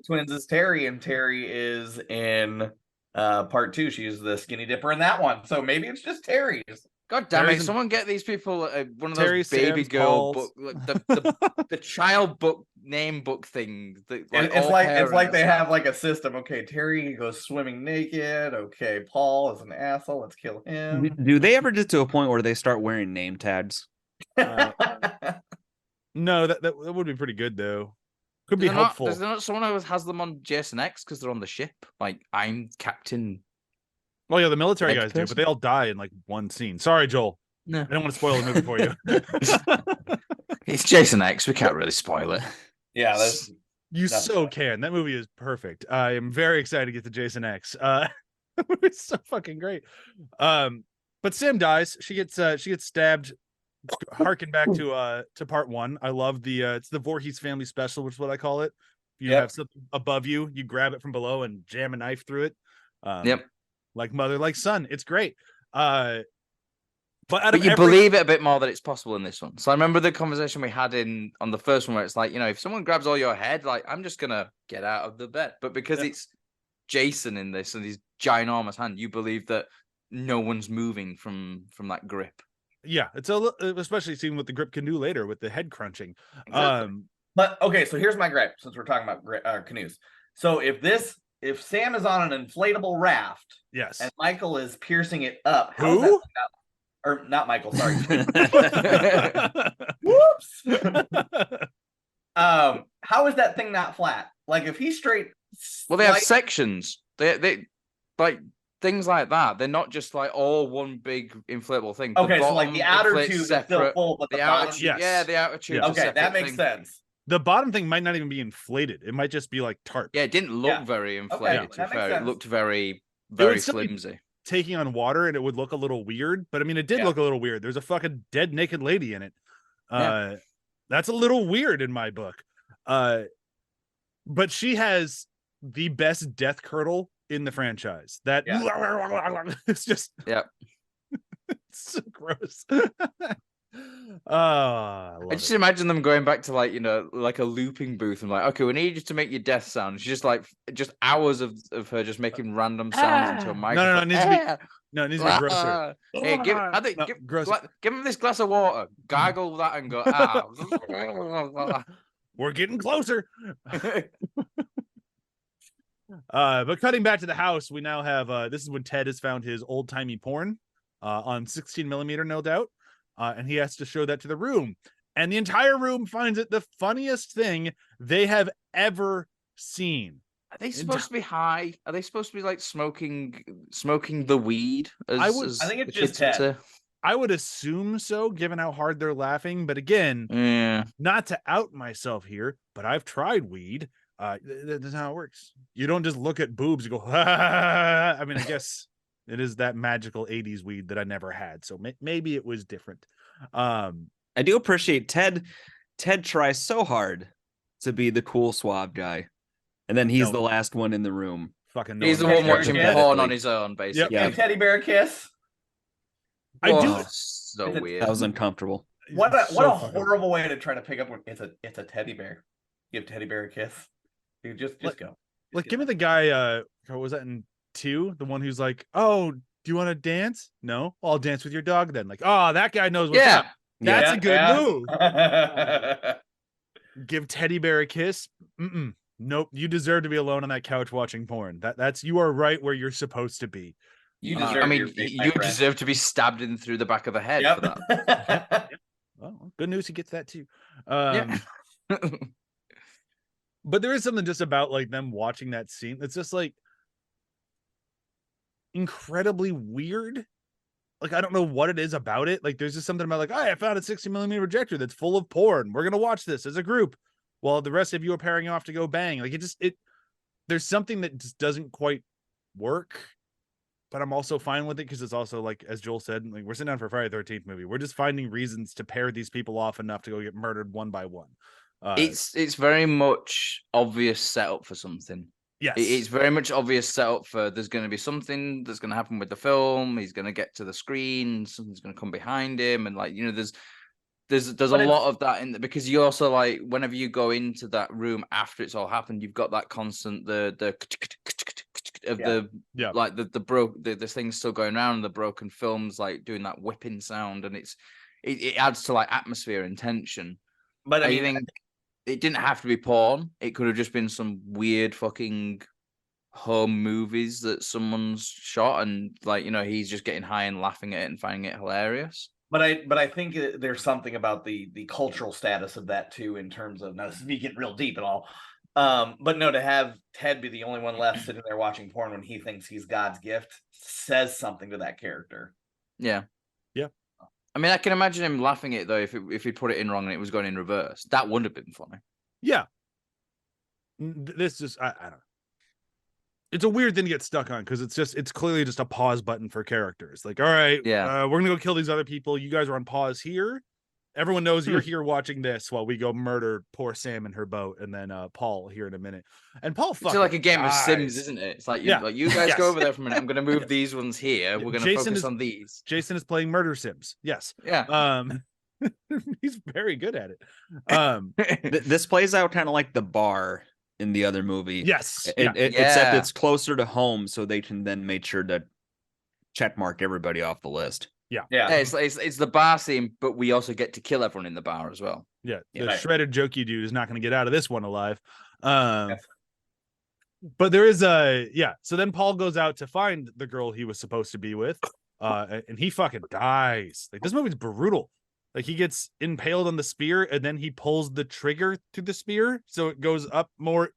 S4: twins is Terry, and Terry is in part 2. She's the skinny dipper in that one. So maybe it's just Terry's.
S2: God damn it! Someone get these people one of those baby girl book, the child book name book thing.
S4: It's like they have like a system. Okay, Terry goes swimming naked. Okay, Paul is an asshole. Let's kill him.
S3: Do they ever get to a point where they start wearing name tags?
S1: No, that would be pretty good though. Could be helpful.
S2: Is there not someone who has them on Jason X because they're on the ship? Like I'm Captain.
S1: Well, yeah, the military guys do, but they all die in like one scene. Sorry, Joel.
S2: No.
S1: I don't want to spoil the movie for you.
S2: It's Jason X. We can't really spoil it.
S4: Yeah, that's
S1: You so can. That movie is perfect. I am very excited to get to Jason X. It's so fucking great. But Sam dies. She gets stabbed. Harken back to part 1. I love the it's the Voorhees family special, which is what I call it. If you have something above you, you grab it from below and jam a knife through it. Like mother, like son. It's great. But
S2: you believe it a bit more that it's possible in this one. So I remember the conversation we had on the first one where it's like, if someone grabs all your head, like I'm just gonna get out of the bed. But because it's Jason in this and his ginormous hand, you believe that no one's moving from that grip.
S1: Yeah, it's especially seeing what the grip can do later with the head crunching.
S4: Exactly. But okay, so here's my gripe since we're talking about canoes. So if Sam is on an inflatable raft,
S1: yes,
S4: and Michael is piercing it up,
S1: who?
S4: Or not Michael, sorry. Whoops. How is that thing not flat? Like if he's straight.
S2: Well, they have sections. They like things like that. They're not just like all one big inflatable thing.
S4: Okay, so like the outer tube is still full, but the bottom
S1: tube. Yes.
S2: The outer tube.
S4: Okay, that makes sense.
S1: The bottom thing might not even be inflated. It might just be like tarp.
S2: Yeah, it didn't look very inflated. To be fair. It looked very, very flimsy.
S1: Taking on water, and it would look a little weird. But I mean, it did look a little weird. There's a fucking dead naked lady in it. That's a little weird in my book. But she has the best death curdle in the franchise. That it's just it's so gross. I
S2: just imagine them going back to like a looping booth and like, okay, we need you to make your death sound. She's just hours of her just making random sounds into a microphone.
S1: No, it needs to be grosser.
S2: Hey, give him this glass of water, gargle that and go,
S1: we're getting closer. But cutting back to the house, we now have this is when Ted has found his old-timey porn on 16mm, no doubt. And he has to show that to the room. And the entire room finds it the funniest thing they have ever seen.
S2: Are they supposed to be high? Are they supposed to be like smoking the weed?
S4: I think it's just Ted.
S1: I would assume so, given how hard they're laughing. But again, not to out myself here, but I've tried weed. That's how it works. You don't just look at boobs and go, I mean, I guess it is that magical 80s weed that I never had. So maybe it was different.
S3: I do appreciate Ted. Ted tries so hard to be the cool suave guy. And then he's the last one in the room.
S1: Fucking
S2: he's the one watching porn on his own, basically.
S4: Yep. Teddy bear kiss.
S1: I do.
S2: So weird.
S3: That was uncomfortable.
S4: What a horrible way to try to pick up. It's a teddy bear. Give teddy bear a kiss. You just go.
S1: Like, give me the guy. What was that in 2? The one who's like, "Oh, do you want to dance? No, I'll dance with your dog then." Like, oh, that guy knows what's up. That's a good move. Give teddy bear a kiss. Nope. You deserve to be alone on that couch watching porn. That's you are right where you're supposed to be.
S2: You deserve. You deserve to be stabbed in through the back of the head for that.
S1: Well, good news. He gets that too. But there is something just about like them watching that scene. It's just like incredibly weird. Like, I don't know what it is about it. Like, there's just something about like, oh, I found a 60mm projector that's full of porn. We're gonna watch this as a group while the rest of you are pairing off to go bang. Like, there's something that just doesn't quite work. But I'm also fine with it because it's also like, as Joel said, like we're sitting down for a Friday the 13th movie. We're just finding reasons to pair these people off enough to go get murdered one by one.
S2: It's very much obvious setup for something.
S1: Yes,
S2: it's very much obvious setup for there's going to be something that's going to happen with the film. He's going to get to the screen. Something's going to come behind him, and like there's a lot of that in there because you also like whenever you go into that room after it's all happened, you've got that constant the like the things still going around and the broken films like doing that whipping sound, and it adds to like atmosphere and tension.
S4: But I
S2: think it didn't have to be porn. It could have just been some weird fucking home movies that someone's shot, and like he's just getting high and laughing at it and finding it hilarious.
S4: But I think there's something about the cultural status of that too, in terms of now this is me getting real deep and all. But no, to have Ted be the only one left sitting there watching porn when he thinks he's God's gift says something to that character.
S2: Yeah. I mean, I can imagine him laughing at it though if he put it in wrong and it was going in reverse. That would have been funny.
S1: Yeah. This just I don't know. It's a weird thing to get stuck on because it's clearly just a pause button for characters. Like, all right,
S2: Yeah.
S1: we're gonna go kill these other people. You guys are on pause here. Everyone knows you're here watching this while we go murder poor Sam and her boat, and then Paul here in a minute. And Paul fucking
S2: It's like a game
S1: dies.
S2: of Sims, isn't it? It's like you,
S1: Yeah.
S2: like you guys
S1: Yes.
S2: go over there for a minute. I'm going to move these ones here. We're going to focus on these.
S1: Jason is playing Murder Sims. Yes.
S2: Yeah.
S1: He's very good at it.
S3: This plays out kind of like The Bar in the other movie.
S1: Yes.
S3: Except it's closer to home, so they can then make sure to check mark everybody off the list.
S1: Yeah.
S2: It's the bar scene, but we also get to kill everyone in the bar as well.
S1: Yeah. The shredded jokey dude is not going to get out of this one alive. But there is so then Paul goes out to find the girl he was supposed to be with, and he fucking dies. Like, this movie's brutal. Like, he gets impaled on the spear, and then he pulls the trigger to the spear, so it goes up more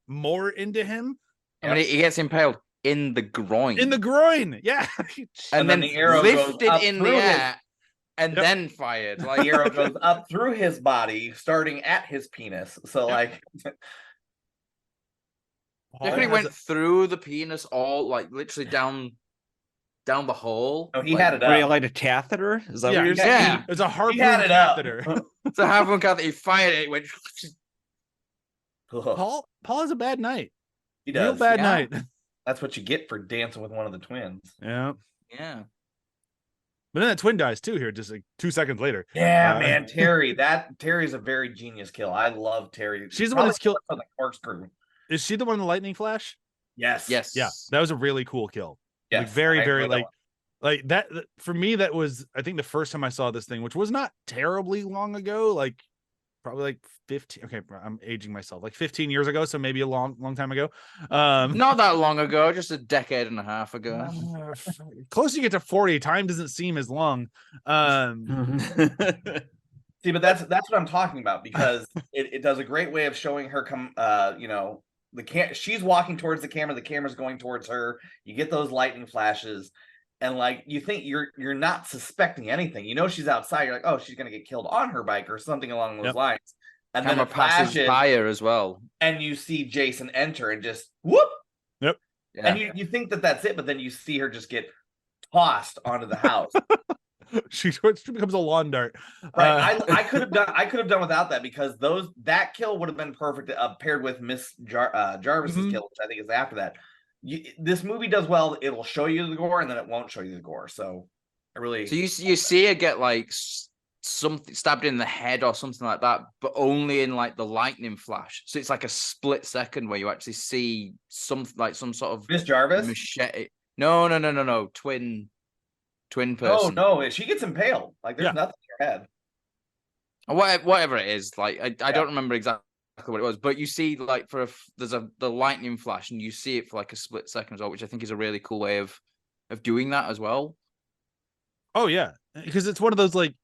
S1: into him.
S2: I mean, he gets impaled in the groin.
S1: In the groin, yeah.
S2: and then
S4: the arrow
S2: lifted
S4: goes up
S2: in the
S4: through
S2: air and then fired. Like,
S4: the arrow goes up through his body, starting at his penis. So like,
S2: definitely went through the penis, all like literally down the hole.
S4: Oh, he had it up.
S3: Wait, like a catheter? Is that what you're saying?
S2: Yeah,
S1: it's a harpoon
S4: had it up.
S1: catheter.
S2: It's a harpoon catheter. He fired it. It went.
S1: Paul has a bad night.
S4: He does.
S1: Real bad night.
S4: That's what you get for dancing with one of the twins.
S1: Yeah.
S2: Yeah.
S1: But then that twin dies too here, just like 2 seconds later.
S4: Yeah, man, Terry's a very genius kill. I love Terry.
S1: She's the one that's killed
S4: on the corkscrew.
S1: Is she the one in the lightning flash?
S4: Yes.
S2: Yes.
S1: Yeah, that was a really cool kill.
S4: Yes.
S1: Like, very, very
S4: like
S1: that for me. That was, I think, the first time I saw this thing, which was not terribly long ago. Like, probably like 15. Okay, I'm aging myself. Like 15 years ago, so maybe a long time ago.
S2: Not that long ago, just a decade and a half ago.
S1: Close you get to 40, time doesn't seem as long.
S4: See, but that's what I'm talking about, because it does a great way of showing her come. She's walking towards the camera's going towards her. You get those lightning flashes, and like, you think you're not suspecting anything. You know she's outside. You're like, oh, she's gonna get killed on her bike or something along those lines. And
S2: Camera
S4: then it
S2: passes
S4: flashes
S2: by her as well,
S4: and you see Jason enter and just whoop.
S1: Yep.
S2: Yeah.
S4: And you think that's it, but then you see her just get tossed onto the house.
S1: She becomes a lawn dart.
S4: Right. I could have done without that, because that kill would have been perfect paired with Miss Jarvis's kill, which I think is after that. This movie does well. It'll show you the gore, and then it won't show you the gore. So I really.
S2: So you see her get like something stabbed in the head or something like that, but only in like the lightning flash. So it's like a split second where you actually see some sort of
S4: Miss Jarvis
S2: machete. No. Twin person.
S4: Oh no, she gets impaled. Like, there's nothing in her head.
S2: Or whatever it is. Like, I don't remember exactly what it was, but you see like there's the lightning flash, and you see it for like a split second as well, which I think is a really cool way of doing that as well.
S1: Oh yeah, because it's one of those, like,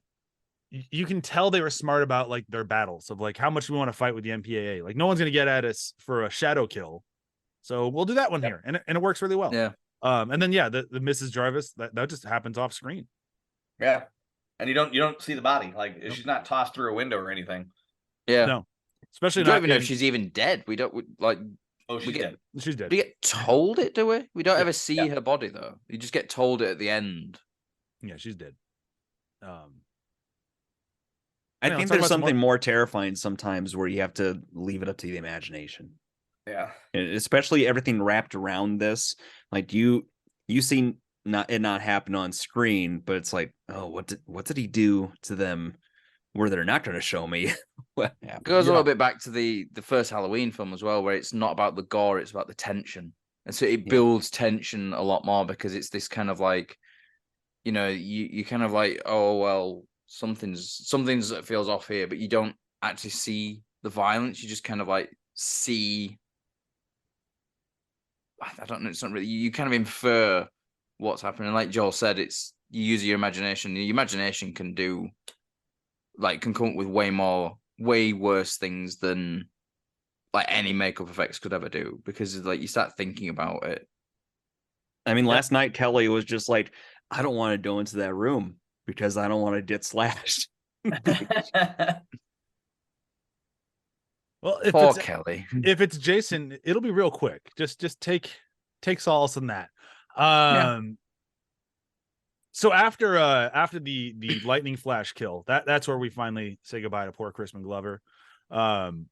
S1: you can tell they were smart about like their battles of like, how much we want to fight with the MPAA. Like, no one's gonna get at us for a shadow kill, so we'll do that one here, and it works really well.
S2: Yeah.
S1: And then the Mrs. Jarvis that just happens off screen.
S4: Yeah, and you don't see the body. Like, she's not tossed through a window or anything.
S2: Yeah.
S1: No, especially
S2: we don't
S1: not
S2: even know if she's even dead. We don't like.
S4: Oh, she's dead.
S1: She's dead.
S2: We get told it, do we? We don't ever see her body though. You just get told it at the end.
S1: Yeah, she's dead.
S3: I think there's something more terrifying sometimes where you have to leave it up to the imagination.
S4: Yeah,
S3: especially everything wrapped around this. Like, you see it not happen on screen, but it's like, oh, what did he do to them where they're not going to show me what happened?
S2: It goes a little bit back to the first Halloween film as well, where it's not about the gore, it's about the tension. And so it builds tension a lot more, because it's this kind of like, you kind of like, oh, well, something's that feels off here, but you don't actually see the violence. You just kind of like see, I don't know, it's not really, you kind of infer what's happening. Like Joel said, it's, you use your imagination. Your imagination can come up with way worse things than like any makeup effects could ever do, because like you start thinking about it.
S3: I mean, last night Kelly was just like, I don't want to go into that room. because I don't want to get slashed.
S1: Well,
S2: Poor Kelly.
S1: if it's Jason, it'll be real quick. Just take solace in that. So after the lightning flash kill, that's where we finally say goodbye to poor Crispin Glover. Some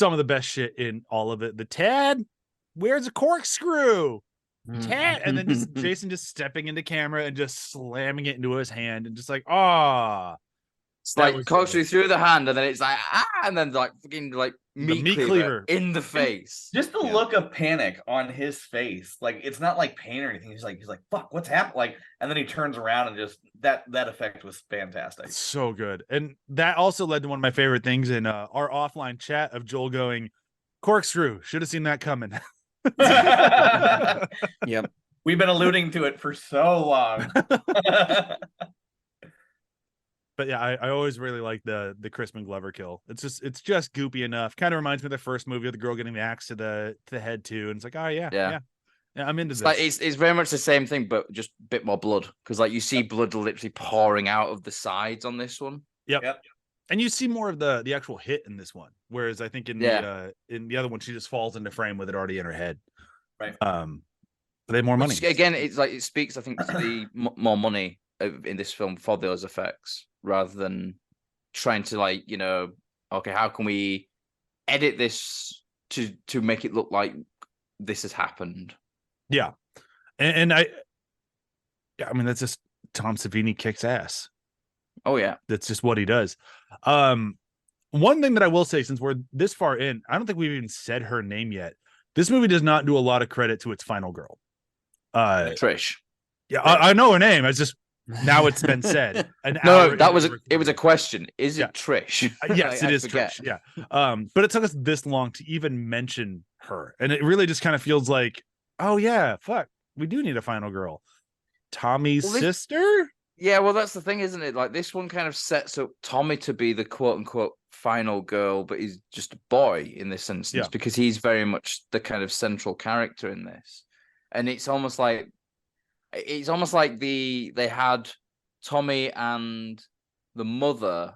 S1: of the best shit in all of it. The Tad, where's a corkscrew? Tad, and then just Jason just stepping into camera and just slamming it into his hand and just like,
S2: it's like corkscrew through the hand, and then it's like and then like fucking like meat cleaver in the face.
S4: Just the look of panic on his face, like it's not like pain or anything. He's like, fuck, what's happened? Like, and then he turns around and just that effect was fantastic.
S1: So good. And that also led to one of my favorite things in our offline chat of Joel going, corkscrew, should have seen that coming.
S3: Yep.
S4: We've been alluding to it for so long.
S1: But yeah, I always really like the Crispin Glover kill. It's just goopy enough. Kind of reminds me of the first movie of the girl getting the axe to the head too. And it's like, oh yeah, I'm into this.
S2: Like it's very much the same thing, but just a bit more blood, because like you see blood literally pouring out of the sides on this one.
S1: Yep. And you see more of the actual hit in this one, whereas I think in the other one she just falls into frame with it already in her head.
S4: Right.
S1: But they have more money.
S2: Again, it's like it speaks, I think, to the more money in this film for those effects, rather than trying to like, okay, how can we edit this to make it look like this has happened?
S1: Yeah. And I mean, that's just Tom Savini kicks ass.
S2: Oh yeah.
S1: That's just what he does. One thing that I will say, since we're this far in, I don't think we've even said her name yet. This movie does not do a lot of credit to its final girl.
S2: Trish.
S1: Yeah, I know her name. It's just now it's been said.
S2: No, it was a question. Is it Trish?
S1: Yes, it is Trish. Yeah. But it took us this long to even mention her. And it really just kind of feels like, oh yeah, fuck, we do need a final girl. Tommy's sister?
S2: Yeah, well, that's the thing, isn't it? Like, this one kind of sets up Tommy to be the quote-unquote final girl, but he's just a boy in this instance, because he's very much the kind of central character in this. And it's almost like they had Tommy and the mother,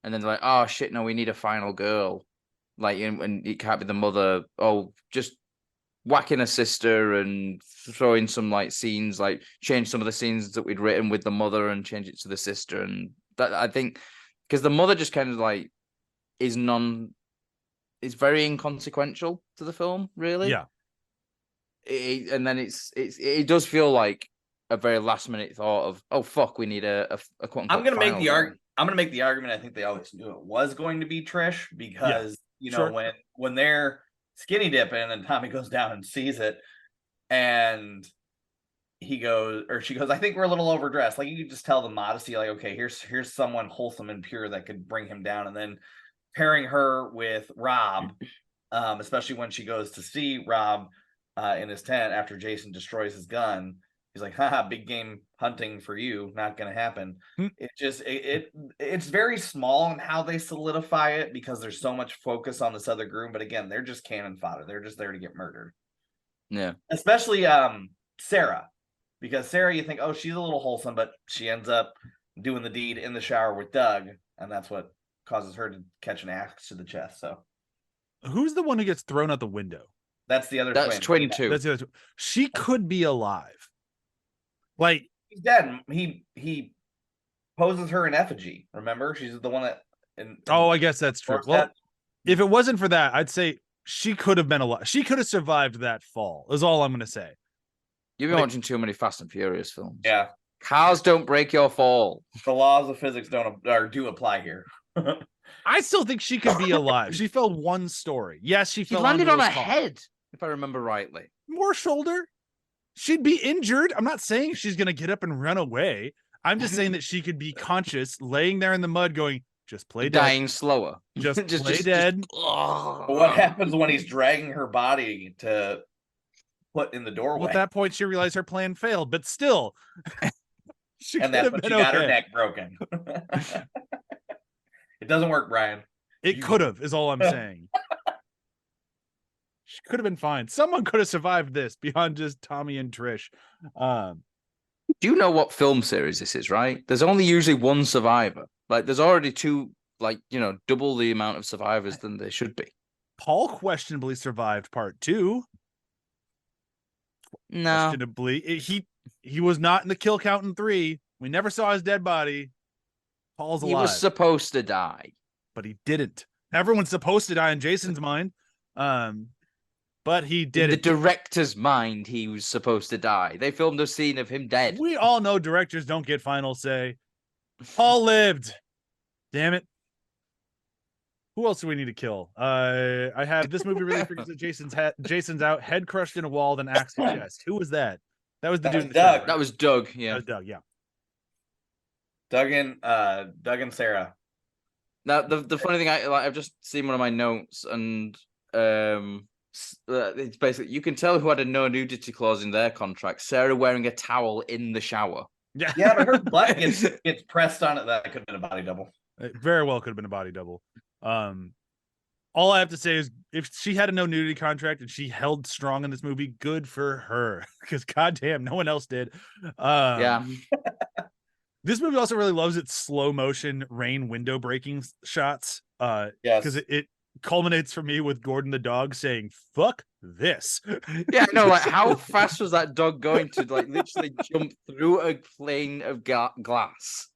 S2: and then they're like, oh, shit, no, we need a final girl. Like, and it can't be the mother. Oh, just whacking a sister and throwing some like scenes, like change some of the scenes that we'd written with the mother and change it to the sister. And that, I think, because the mother just kind of like is very inconsequential to the film, really.
S1: Yeah.
S2: And then it does feel like a very last minute thought of, oh fuck, we need a quote unquote.
S4: I'm gonna make the argument. I think they always knew it was going to be Trish, because when they're skinny dipping and Tommy goes down and sees it, and she goes, I think we're a little overdressed. Like, you could just tell the modesty, like, okay, here's someone wholesome and pure that could bring him down. And then pairing her with Rob, especially when she goes to see Rob in his tent after Jason destroys his gun. He's like, haha, big game hunting for you, not gonna happen. It's very small in how they solidify it, because there's so much focus on this other groom. But again, they're just cannon fodder. They're just there to get murdered.
S2: Yeah.
S4: Especially Sarah. Because Sarah, you think, oh, she's a little wholesome, but she ends up doing the deed in the shower with Doug, and that's what causes her to catch an axe to the chest. So
S1: who's the one who gets thrown out the window?
S4: That's the other
S2: That's
S4: twin.
S2: 22.
S1: That's the other. She could be alive. Like,
S4: he's dead. He poses her in effigy. Remember, she's the one that.
S1: I guess that's true. Well, if it wasn't for that, I'd say she could have been alive. She could have survived that fall. Is all I'm going to say.
S2: You've been watching too many Fast and Furious films.
S4: Yeah,
S2: cars don't break your fall.
S4: The laws of physics do apply here.
S1: I still think she could be alive. She fell one story. Yes, she fell.
S2: She landed on her head, if I remember rightly.
S1: More shoulder. She'd be injured. I'm not saying she's going to get up and run away. I'm just saying that she could be conscious, laying there in the mud going, just play dead.
S2: Dying slower.
S1: Just play dead.
S4: What happens when he's dragging her body to put in the doorway?
S1: Well, at that point, she realized her plan failed, but still.
S4: And that's when she got her neck broken. It doesn't work, Brian.
S1: It could have, is all I'm saying. She could have been fine. Someone could have survived this beyond just Tommy and Trish.
S2: Do do you know what film series this is, right? There's only usually one survivor. Like, there's already two, like, double the amount of survivors than there should be.
S1: Paul questionably survived part 2.
S2: No.
S1: Questionably. He was not in the kill count in 3. We never saw his dead body. Paul's alive.
S2: He was supposed to die.
S1: But he didn't. Everyone's supposed to die in Jason's mind. But he didn't.
S2: In the director's mind, he was supposed to die. They filmed a scene of him dead.
S1: We all know directors don't get final say. Paul lived. Damn it. Who else do we need to kill? I have this movie really figures that Jason's out, head crushed in a wall, then axe to chest. Who was that? That was the dude.
S4: Doug.
S2: That was Doug. Yeah.
S1: That was Doug. Yeah.
S4: Doug and Sarah.
S2: Now the funny thing, I've just seen one of my notes, and it's basically, you can tell who had a no nudity clause in their contract. Sarah wearing a towel in the shower.
S4: Yeah, but her butt gets pressed on it. That could have been a body double.
S1: It very well could have been a body double. All I have to say is, if she had a no nudity contract and she held strong in this movie, good for her. Because goddamn, no one else did.
S2: Yeah.
S1: This movie also really loves its slow motion rain window breaking shots.
S4: Yes.
S1: Because it culminates for me with Gordon the dog saying, "Fuck this."
S2: Yeah, no, like, how fast was that dog going to, like, literally jump through a plane of glass?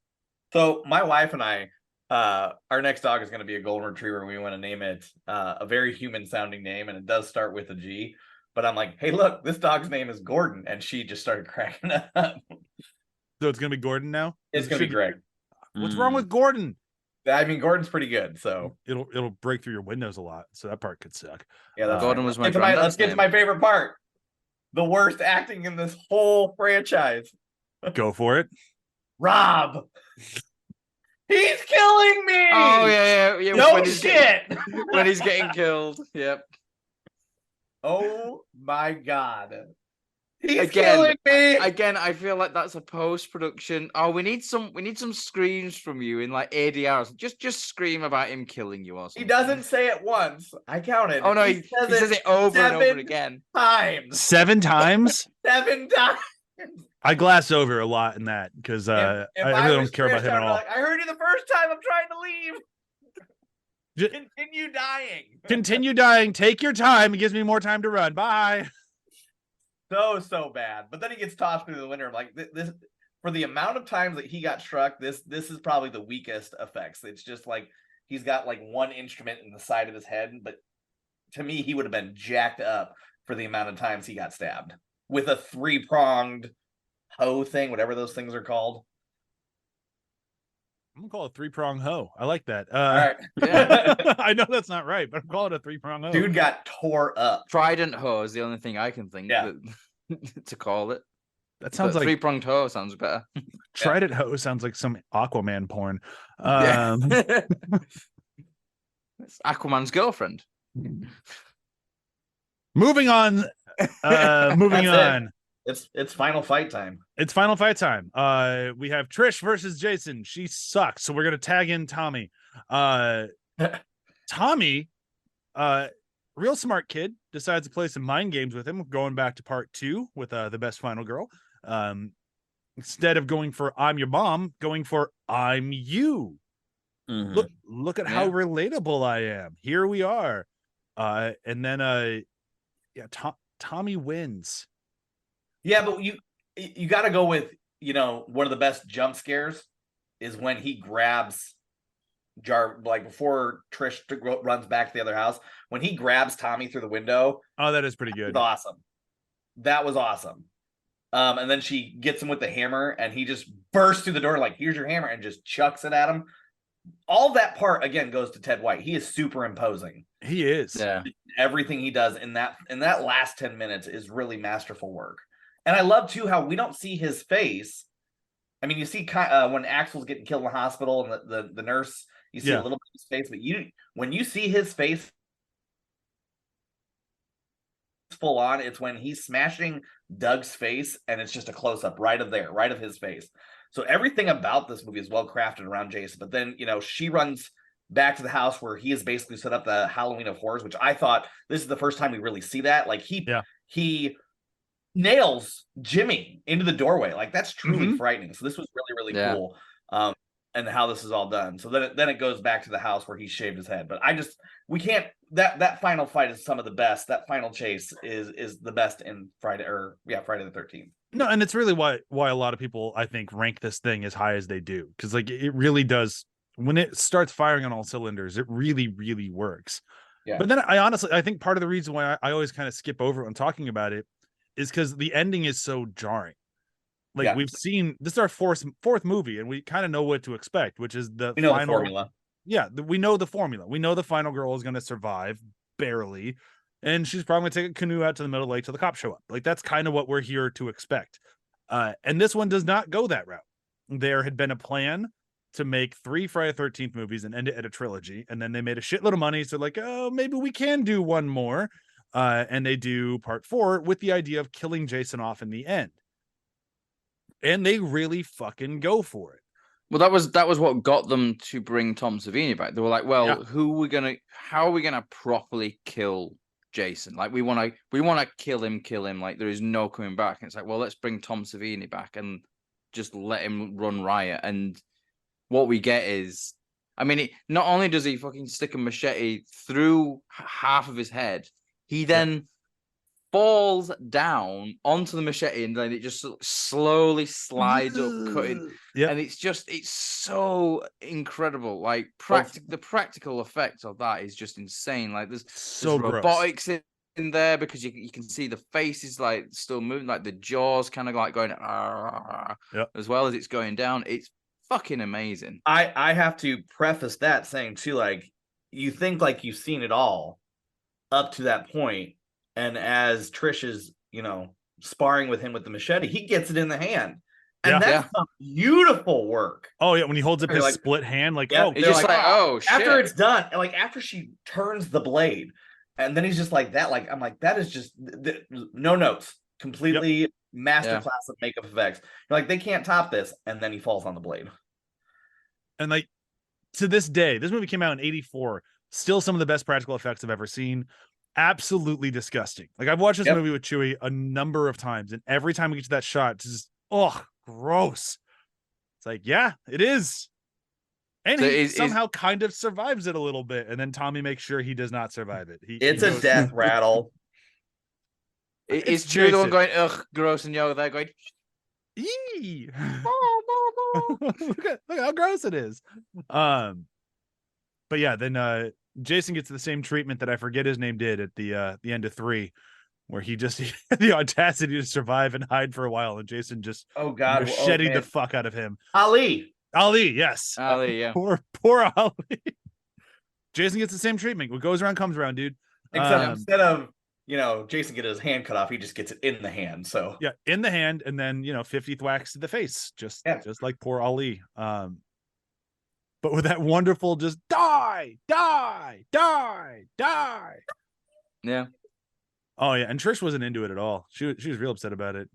S4: So my wife and I, our next dog is going to be a golden retriever. We want to name it a very human sounding name, and it does start with a G. But I'm like, hey, look, this dog's name is Gordon, and she just started cracking up.
S1: So it's gonna be Gordon now.
S4: It's going to be Greg.
S1: What's wrong with Gordon?
S4: I mean, Gordon's pretty good, so
S1: It'll break through your windows a lot, so that part could suck.
S4: yeah. That's
S2: Gordon was my
S4: let's get to my favorite part. The worst acting in this whole franchise.
S1: Go for it.
S4: Rob. He's killing me.
S2: Oh yeah.
S4: No
S2: when he's
S4: shit.
S2: When he's getting killed. Yep.
S4: Oh my god. He's killing me.
S2: Again, I feel like that's a post-production. Oh, we need some screams from you in like ADRs. Just scream about him killing you or something.
S4: He doesn't say it once. I counted.
S2: Oh no, he says it over and over again.
S1: 7 times?
S4: 7 times.
S1: I glass over a lot in that because I really don't care about him at all.
S4: Like, I heard you the first time. I'm trying to leave. Continue dying.
S1: Continue dying. Take your time. It gives me more time to run. Bye.
S4: So bad. But then he gets tossed through the window. I'm like, this for the amount of times that he got struck, this is probably the weakest effects. It's just like he's got like one instrument in the side of his head, but to me, he would have been jacked up for the amount of times he got stabbed with a 3-pronged hoe thing, whatever those things are called.
S1: I'm gonna call it a 3-prong hoe. I like that.
S4: All right.
S2: Yeah.
S1: I know that's not right, but I'm calling it a 3-prong hoe.
S4: Dude got tore up.
S2: Trident hoe is the only thing I can think to call it.
S1: That sounds like
S2: 3-pronged hoe sounds better.
S1: Trident hoe sounds like some Aquaman porn.
S2: It's Aquaman's girlfriend.
S1: Moving on. Moving on.
S4: It's final fight time.
S1: It's final fight time. We have Trish versus Jason. She sucks, so we're gonna tag in Tommy. Tommy, real smart kid, decides to play some mind games with him, going back to part 2 with the best final girl. Instead of going for "I'm your mom," going for "I'm you."
S3: Mm-hmm.
S1: Look at how relatable I am. Here we are. And then Tommy wins.
S4: Yeah, but you got to go with, one of the best jump scares is when he grabs like before Trish runs back to the other house, when he grabs Tommy through the window.
S1: Oh, that is pretty good.
S4: That was awesome. And then she gets him with the hammer and he just bursts through the door like, "Here's your hammer," and just chucks it at him. All that part again goes to Ted White. He is super imposing.
S1: He is.
S2: Yeah.
S4: Everything he does in that last 10 minutes is really masterful work. And I love too how we don't see his face. I mean, you see when Axel's getting killed in the hospital and the nurse, you see a little bit of his face, but when you see his face full on, it's when he's smashing Doug's face and it's just a close up right of his face. So everything about this movie is well crafted around Jason. But then, she runs back to the house where he has basically set up the Halloween of Horrors, which I thought this is the first time we really see that. Like he nails Jimmy into the doorway. Like that's truly
S1: Mhm.
S4: frightening. So this was really, really
S2: Yeah.
S4: cool. And how this is all done. So then it goes back to the house where he shaved his head. But we can't that final fight is some of the best. That final chase is the best in Friday the 13th.
S1: No, and it's really why a lot of people, I think, rank this thing as high as they do, because like it really does. When it starts firing on all cylinders, it really, really works.
S4: Yeah.
S1: But then I think part of the reason why I always kind of skip over it when talking about it is because the ending is so jarring. Like
S4: Yeah.
S1: we've seen, this is our fourth movie, and we kind of know what to expect, which is the
S4: We know the
S1: final
S4: formula.
S1: Yeah, we know the formula. We know the final girl is going to survive barely, and she's probably going to take a canoe out to the middle of the lake till the cops show up. Like that's kind of what we're here to expect. And this one does not go that route. There had been a plan to make 3 Friday the 13th movies and end it at a trilogy, and then they made a shitload of money. So like, oh, maybe we can do one more. And they do part 4 with the idea of killing Jason off in the end. And they really fucking go for it.
S2: Well, that was what got them to bring Tom Savini back. They were like, well, how are we gonna properly kill Jason? Like we want to kill him. Like there is no coming back. And it's like, well, let's bring Tom Savini back and just let him run riot. And what we get is, I mean, not only does he fucking stick a machete through half of his head, he then falls down onto the machete and then it just slowly slides up, cutting.
S1: Yeah.
S2: And it's so incredible. Like the practical effect of that is just insane. Like there's robotics in there because you can see the face is like still moving, like the jaws kind of like going as well as it's going down. It's fucking amazing.
S4: I have to preface that saying too, like you think like you've seen it all up to that point. And as Trish is, sparring with him with the machete, he gets it in the hand. And that's some beautiful work.
S1: Oh, yeah. When he holds up his split hand, like,
S4: yeah,
S2: it's just like, oh, shit.
S4: After it's done, and like after she turns the blade, and then he's just like that. Like, I'm like, that is just no notes. Completely masterclass of makeup effects. You're like, they can't top this. And then he falls on the blade.
S1: And like, to this day, this movie came out in 1984. Still some of the best practical effects I've ever seen. Absolutely disgusting. Like I've watched this movie with Chewy a number of times, and every time we get to that shot, it's just gross. It's like, yeah, it is. And he somehow kind of survives it a little bit, and then Tommy makes sure he does not survive it.
S4: It's a death rattle.
S2: It's Chewy the one going, ugh, gross, and Yoga there going,
S1: eee. Look how gross it is. But yeah, then Jason gets the same treatment that I forget his name did at the end of 3, where he had the audacity to survive and hide for a while, and Jason just macheted the fuck out of him.
S4: Ali,
S1: yes.
S2: Ali, yeah.
S1: Poor Ali. Jason gets the same treatment. What goes around comes around, dude.
S4: Except instead of Jason get his hand cut off, he just gets it in the hand. So
S1: yeah, in the hand, and then 50 thwacks to the face, just like poor Ali. But with that wonderful just die.
S2: Yeah.
S1: Oh yeah, and Trish wasn't into it at all. She was real upset about it.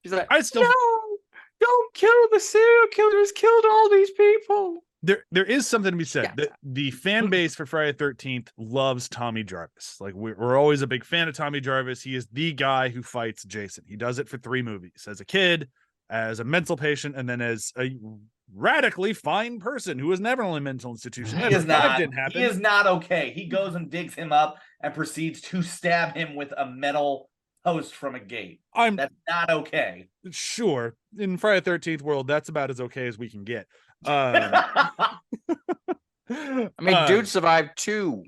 S2: She's like,
S1: no,
S2: don't kill the serial killer who's killed all these people.
S1: There is something to be said. The fan base for Friday the 13th loves Tommy Jarvis. Like we're always a big fan of Tommy Jarvis. He is the guy who fights Jason. He does it for 3 movies: as a kid, as a mental patient, and then as a radically fine person who was never in a mental institution.
S4: He is not okay. He goes and digs him up and proceeds to stab him with a metal post from a gate. That's not okay.
S1: Sure, in Friday the 13th world, that's about as okay as we can get. I
S2: mean, dude survived 2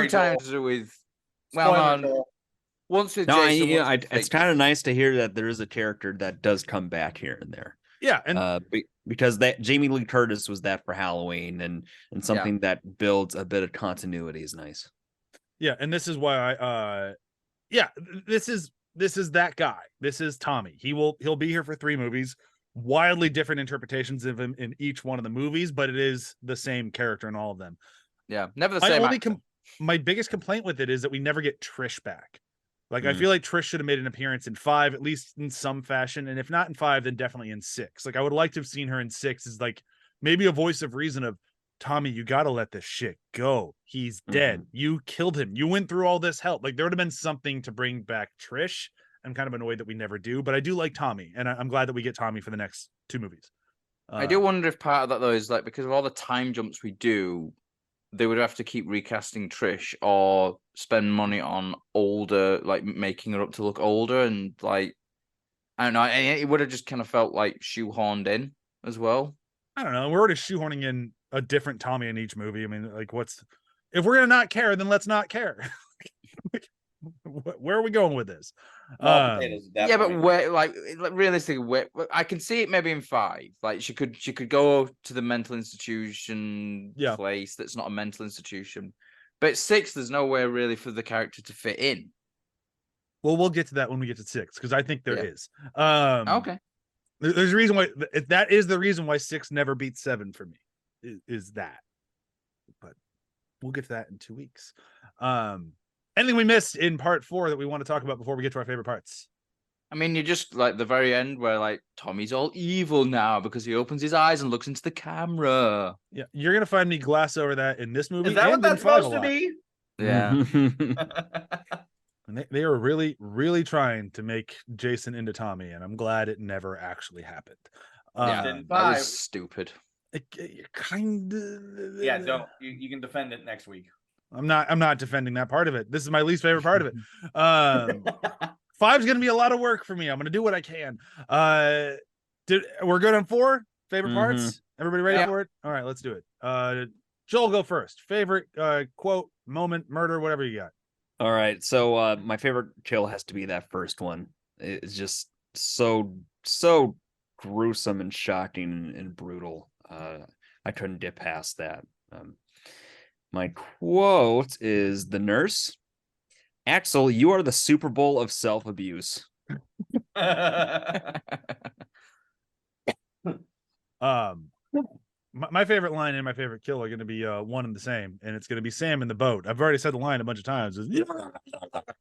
S2: times with once with Jason.
S3: It's kind of nice to hear that there is a character that does come back here and there.
S1: Yeah, and
S3: because that Jamie Lee Curtis was that for Halloween, and something that builds a bit of continuity is nice.
S1: Yeah, and this is why this is that guy. This is Tommy. He'll be here for 3 movies. Wildly different interpretations of him in each one of the movies, but it is the same character in all of them.
S2: Yeah, never the same.
S1: My biggest complaint with it is that we never get Trish back. Like, I feel like Trish should have made an appearance in 5, at least in some fashion. And if not in 5, then definitely in 6. Like, I would like to have seen her in 6 as like maybe a voice of reason of, Tommy, you got to let this shit go. He's dead. You killed him. You went through all this help. Like, there would have been something to bring back Trish I'm kind of annoyed that we never do, but I do like Tommy, and I'm glad that we get Tommy for the next 2 movies.
S2: I do wonder if part of that though is like because of all the time jumps we do, they would have to keep recasting Trish or spend money on older, like making her up to look older, and like I don't know, it would have just kind of felt like shoehorned in as well.
S1: I don't know. We're already shoehorning in a different Tommy in each movie. I mean, like, if we're gonna not care, then let's not care. Where are we going with this?
S4: Yeah,
S2: but where, like realistically, where I can see it maybe in 5. Like she could go to the mental institution place that's not a mental institution, but 6, there's nowhere really for the character to fit in.
S1: Well, we'll get to that when we get to 6 because I think there is.
S2: Okay.
S1: There's a reason why that is the reason why 6 never beats 7 for me. Is that? But we'll get to that in 2 weeks. Anything we missed in part 4 that we want to talk about before we get to our favorite parts?
S2: I mean, you just like the very end where like Tommy's all evil now because he opens his eyes and looks into the camera.
S1: Yeah, you're gonna find me gloss over that in this movie.
S4: Is that what that's supposed to be?
S2: Yeah.
S1: And they are really, really trying to make Jason into Tommy, and I'm glad it never actually happened.
S2: That was stupid.
S1: It kind of.
S4: Yeah, don't you can defend it next week.
S1: I'm not defending that part of it. This is my least favorite part of it. 5's gonna be a lot of work for me. I'm gonna do what I can. We're good on 4 favorite parts. Everybody ready for it? All right, let's do it. Joel, go first. Favorite quote, moment, murder, whatever you got.
S3: All right, so my favorite kill has to be that first one. It's just so gruesome and shocking and brutal. I couldn't get past that. My quote is the nurse. Axel, you are the Super Bowl of self-abuse.
S1: My favorite line and my favorite kill are going to be one and the same, and it's going to be Sam in the boat. I've already said the line a bunch of times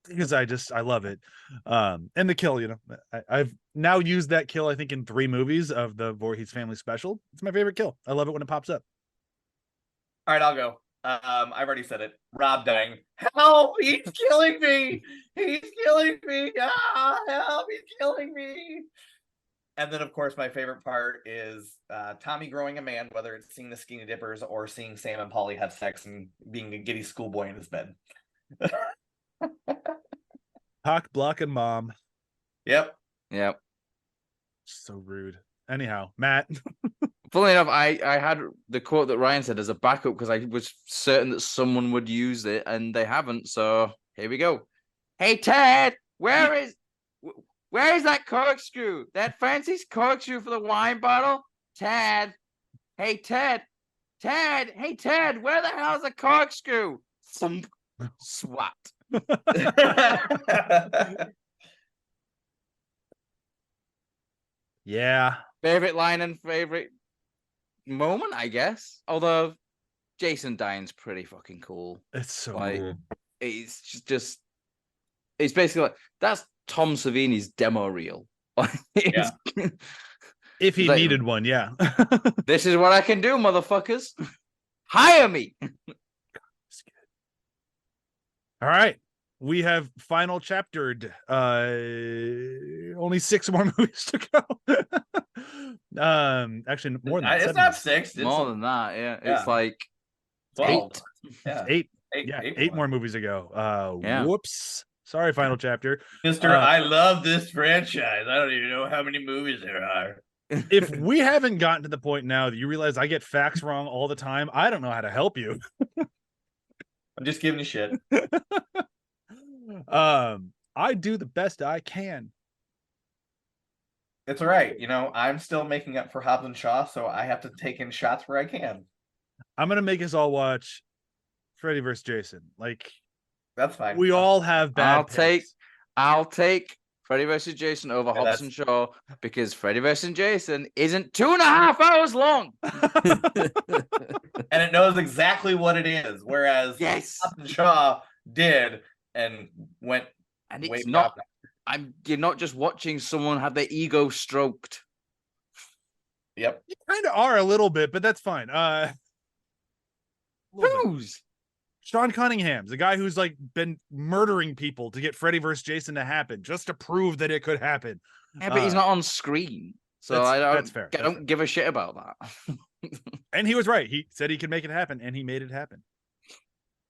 S1: because I love it. And the kill, you know, I've now used that kill I think in 3 movies of the Voorhees family special. It's my favorite kill. I love it when it pops up.
S4: All right, I'll go. I've already said it. Rob dying. Help! He's killing me! He's killing me! Help! He's killing me! And then, of course, my favorite part is Tommy growing a man, whether it's seeing the Skinny Dippers or seeing Sam and Polly have sex and being a giddy schoolboy in his bed.
S1: Cock blocking mom.
S4: Yep.
S1: So rude. Anyhow, Matt.
S2: Funnily enough, I had the quote that Ryan said as a backup because I was certain that someone would use it, and they haven't. So here we go. Hey, Ted, where is that corkscrew? That fancy corkscrew for the wine bottle? Ted. Hey, Ted. Hey, Ted, where the hell's the corkscrew? Some swat.
S1: Yeah.
S2: Favorite line and favorite moment, I guess. Although Jason dying's pretty fucking cool.
S1: It's so
S2: cool. It's just it's basically like that's Tom Savini's demo reel.
S1: If he needed one, yeah.
S2: This is what I can do, motherfuckers. Hire me.
S1: All right. We have final chaptered. Only 6 more movies to go. Actually, more than that.
S4: It's not 6. It's
S2: more than that. Yeah, it's like
S4: 12.
S1: 8. 8 more movies ago. Whoops. Sorry, final chapter.
S4: Mister, I love this franchise. I don't even know how many movies there are.
S1: If we haven't gotten to the point now that you realize I get facts wrong all the time, I don't know how to help you.
S4: I'm just giving you shit.
S1: I do the best I can.
S4: It's all right. You know, I'm still making up for Hobbs and Shaw, so I have to take in shots where I can.
S1: I'm going to make us all watch Freddy vs. Jason. Like,
S4: that's fine.
S1: We all have bad
S2: I'll take Freddy vs. Jason over Hobbs and Shaw because Freddy vs. Jason isn't 2.5 hours long.
S4: And it knows exactly what it is. Whereas Hobbs and Shaw did and went
S2: and it's not you're not just watching someone have their ego stroked.
S4: Yep.
S1: You kind of are a little bit, but that's fine.
S2: Who's?
S1: Sean Cunningham's the guy who's like been murdering people to get Freddy versus Jason to happen, just to prove that it could happen.
S2: Yeah, but he's not on screen, so
S1: that's fair.
S2: I don't give a shit about that.
S1: And he was right. He said he could make it happen, and he made it happen.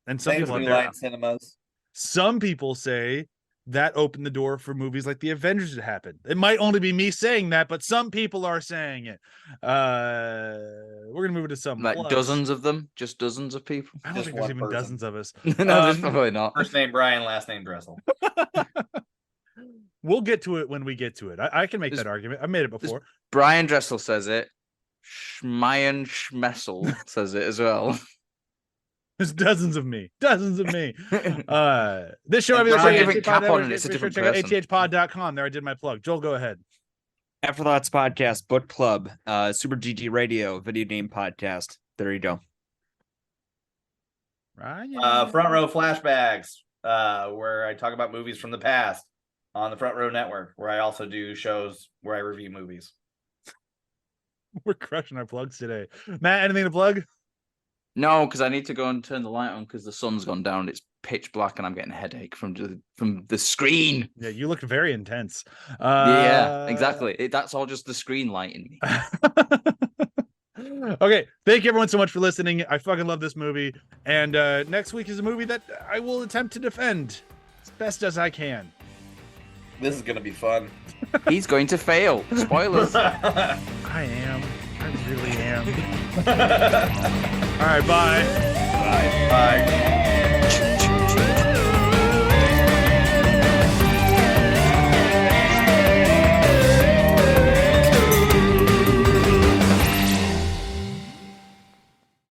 S1: And some
S4: Thanks,
S1: people,
S4: New Line Cinemas.
S1: some people say that opened the door for movies like the Avengers to happen. It might only be me saying that, but some people are saying it. We're gonna move into some
S2: Like
S1: plugs.
S2: dozens of them, just dozens of people.
S1: I don't
S4: Just
S1: think there's
S4: one
S1: even
S4: person.
S1: dozens of us.
S2: No, there's probably not.
S4: First name Bryan, last name Dressel.
S1: We'll get to it when we get to it. I can make
S2: There's-
S1: that argument. I've made it before.
S2: Bryan Dressel says it. Schmeyen Schmessel says it as well.
S1: There's dozens of me. Dozens of me. This show,
S4: And
S1: every
S4: Brian,
S2: different cap on it, it's a different
S1: check out
S2: person.
S1: athpod.com. There, I did my plug. Joel, go ahead.
S3: Afterthoughts podcast, book club, Super GG radio, video game podcast. There you go.
S1: Right.
S4: Front Row Flashbacks, where I talk about movies from the past on the Front Row Network, where I also do shows where I review movies.
S1: We're crushing our plugs today. Matt, anything to plug?
S2: No, because I need to go and turn the light on because the sun's gone down. It's pitch black and I'm getting a headache from the screen.
S1: Yeah, you looked very intense.
S2: Yeah, exactly. That's all just the screen lighting me.
S1: Okay, thank you everyone so much for listening. I fucking love this movie. And next week is a movie that I will attempt to defend as best as I can.
S4: This is gonna be fun.
S2: He's going to fail. Spoilers.
S1: I am. I really am. All right, bye.
S4: Bye.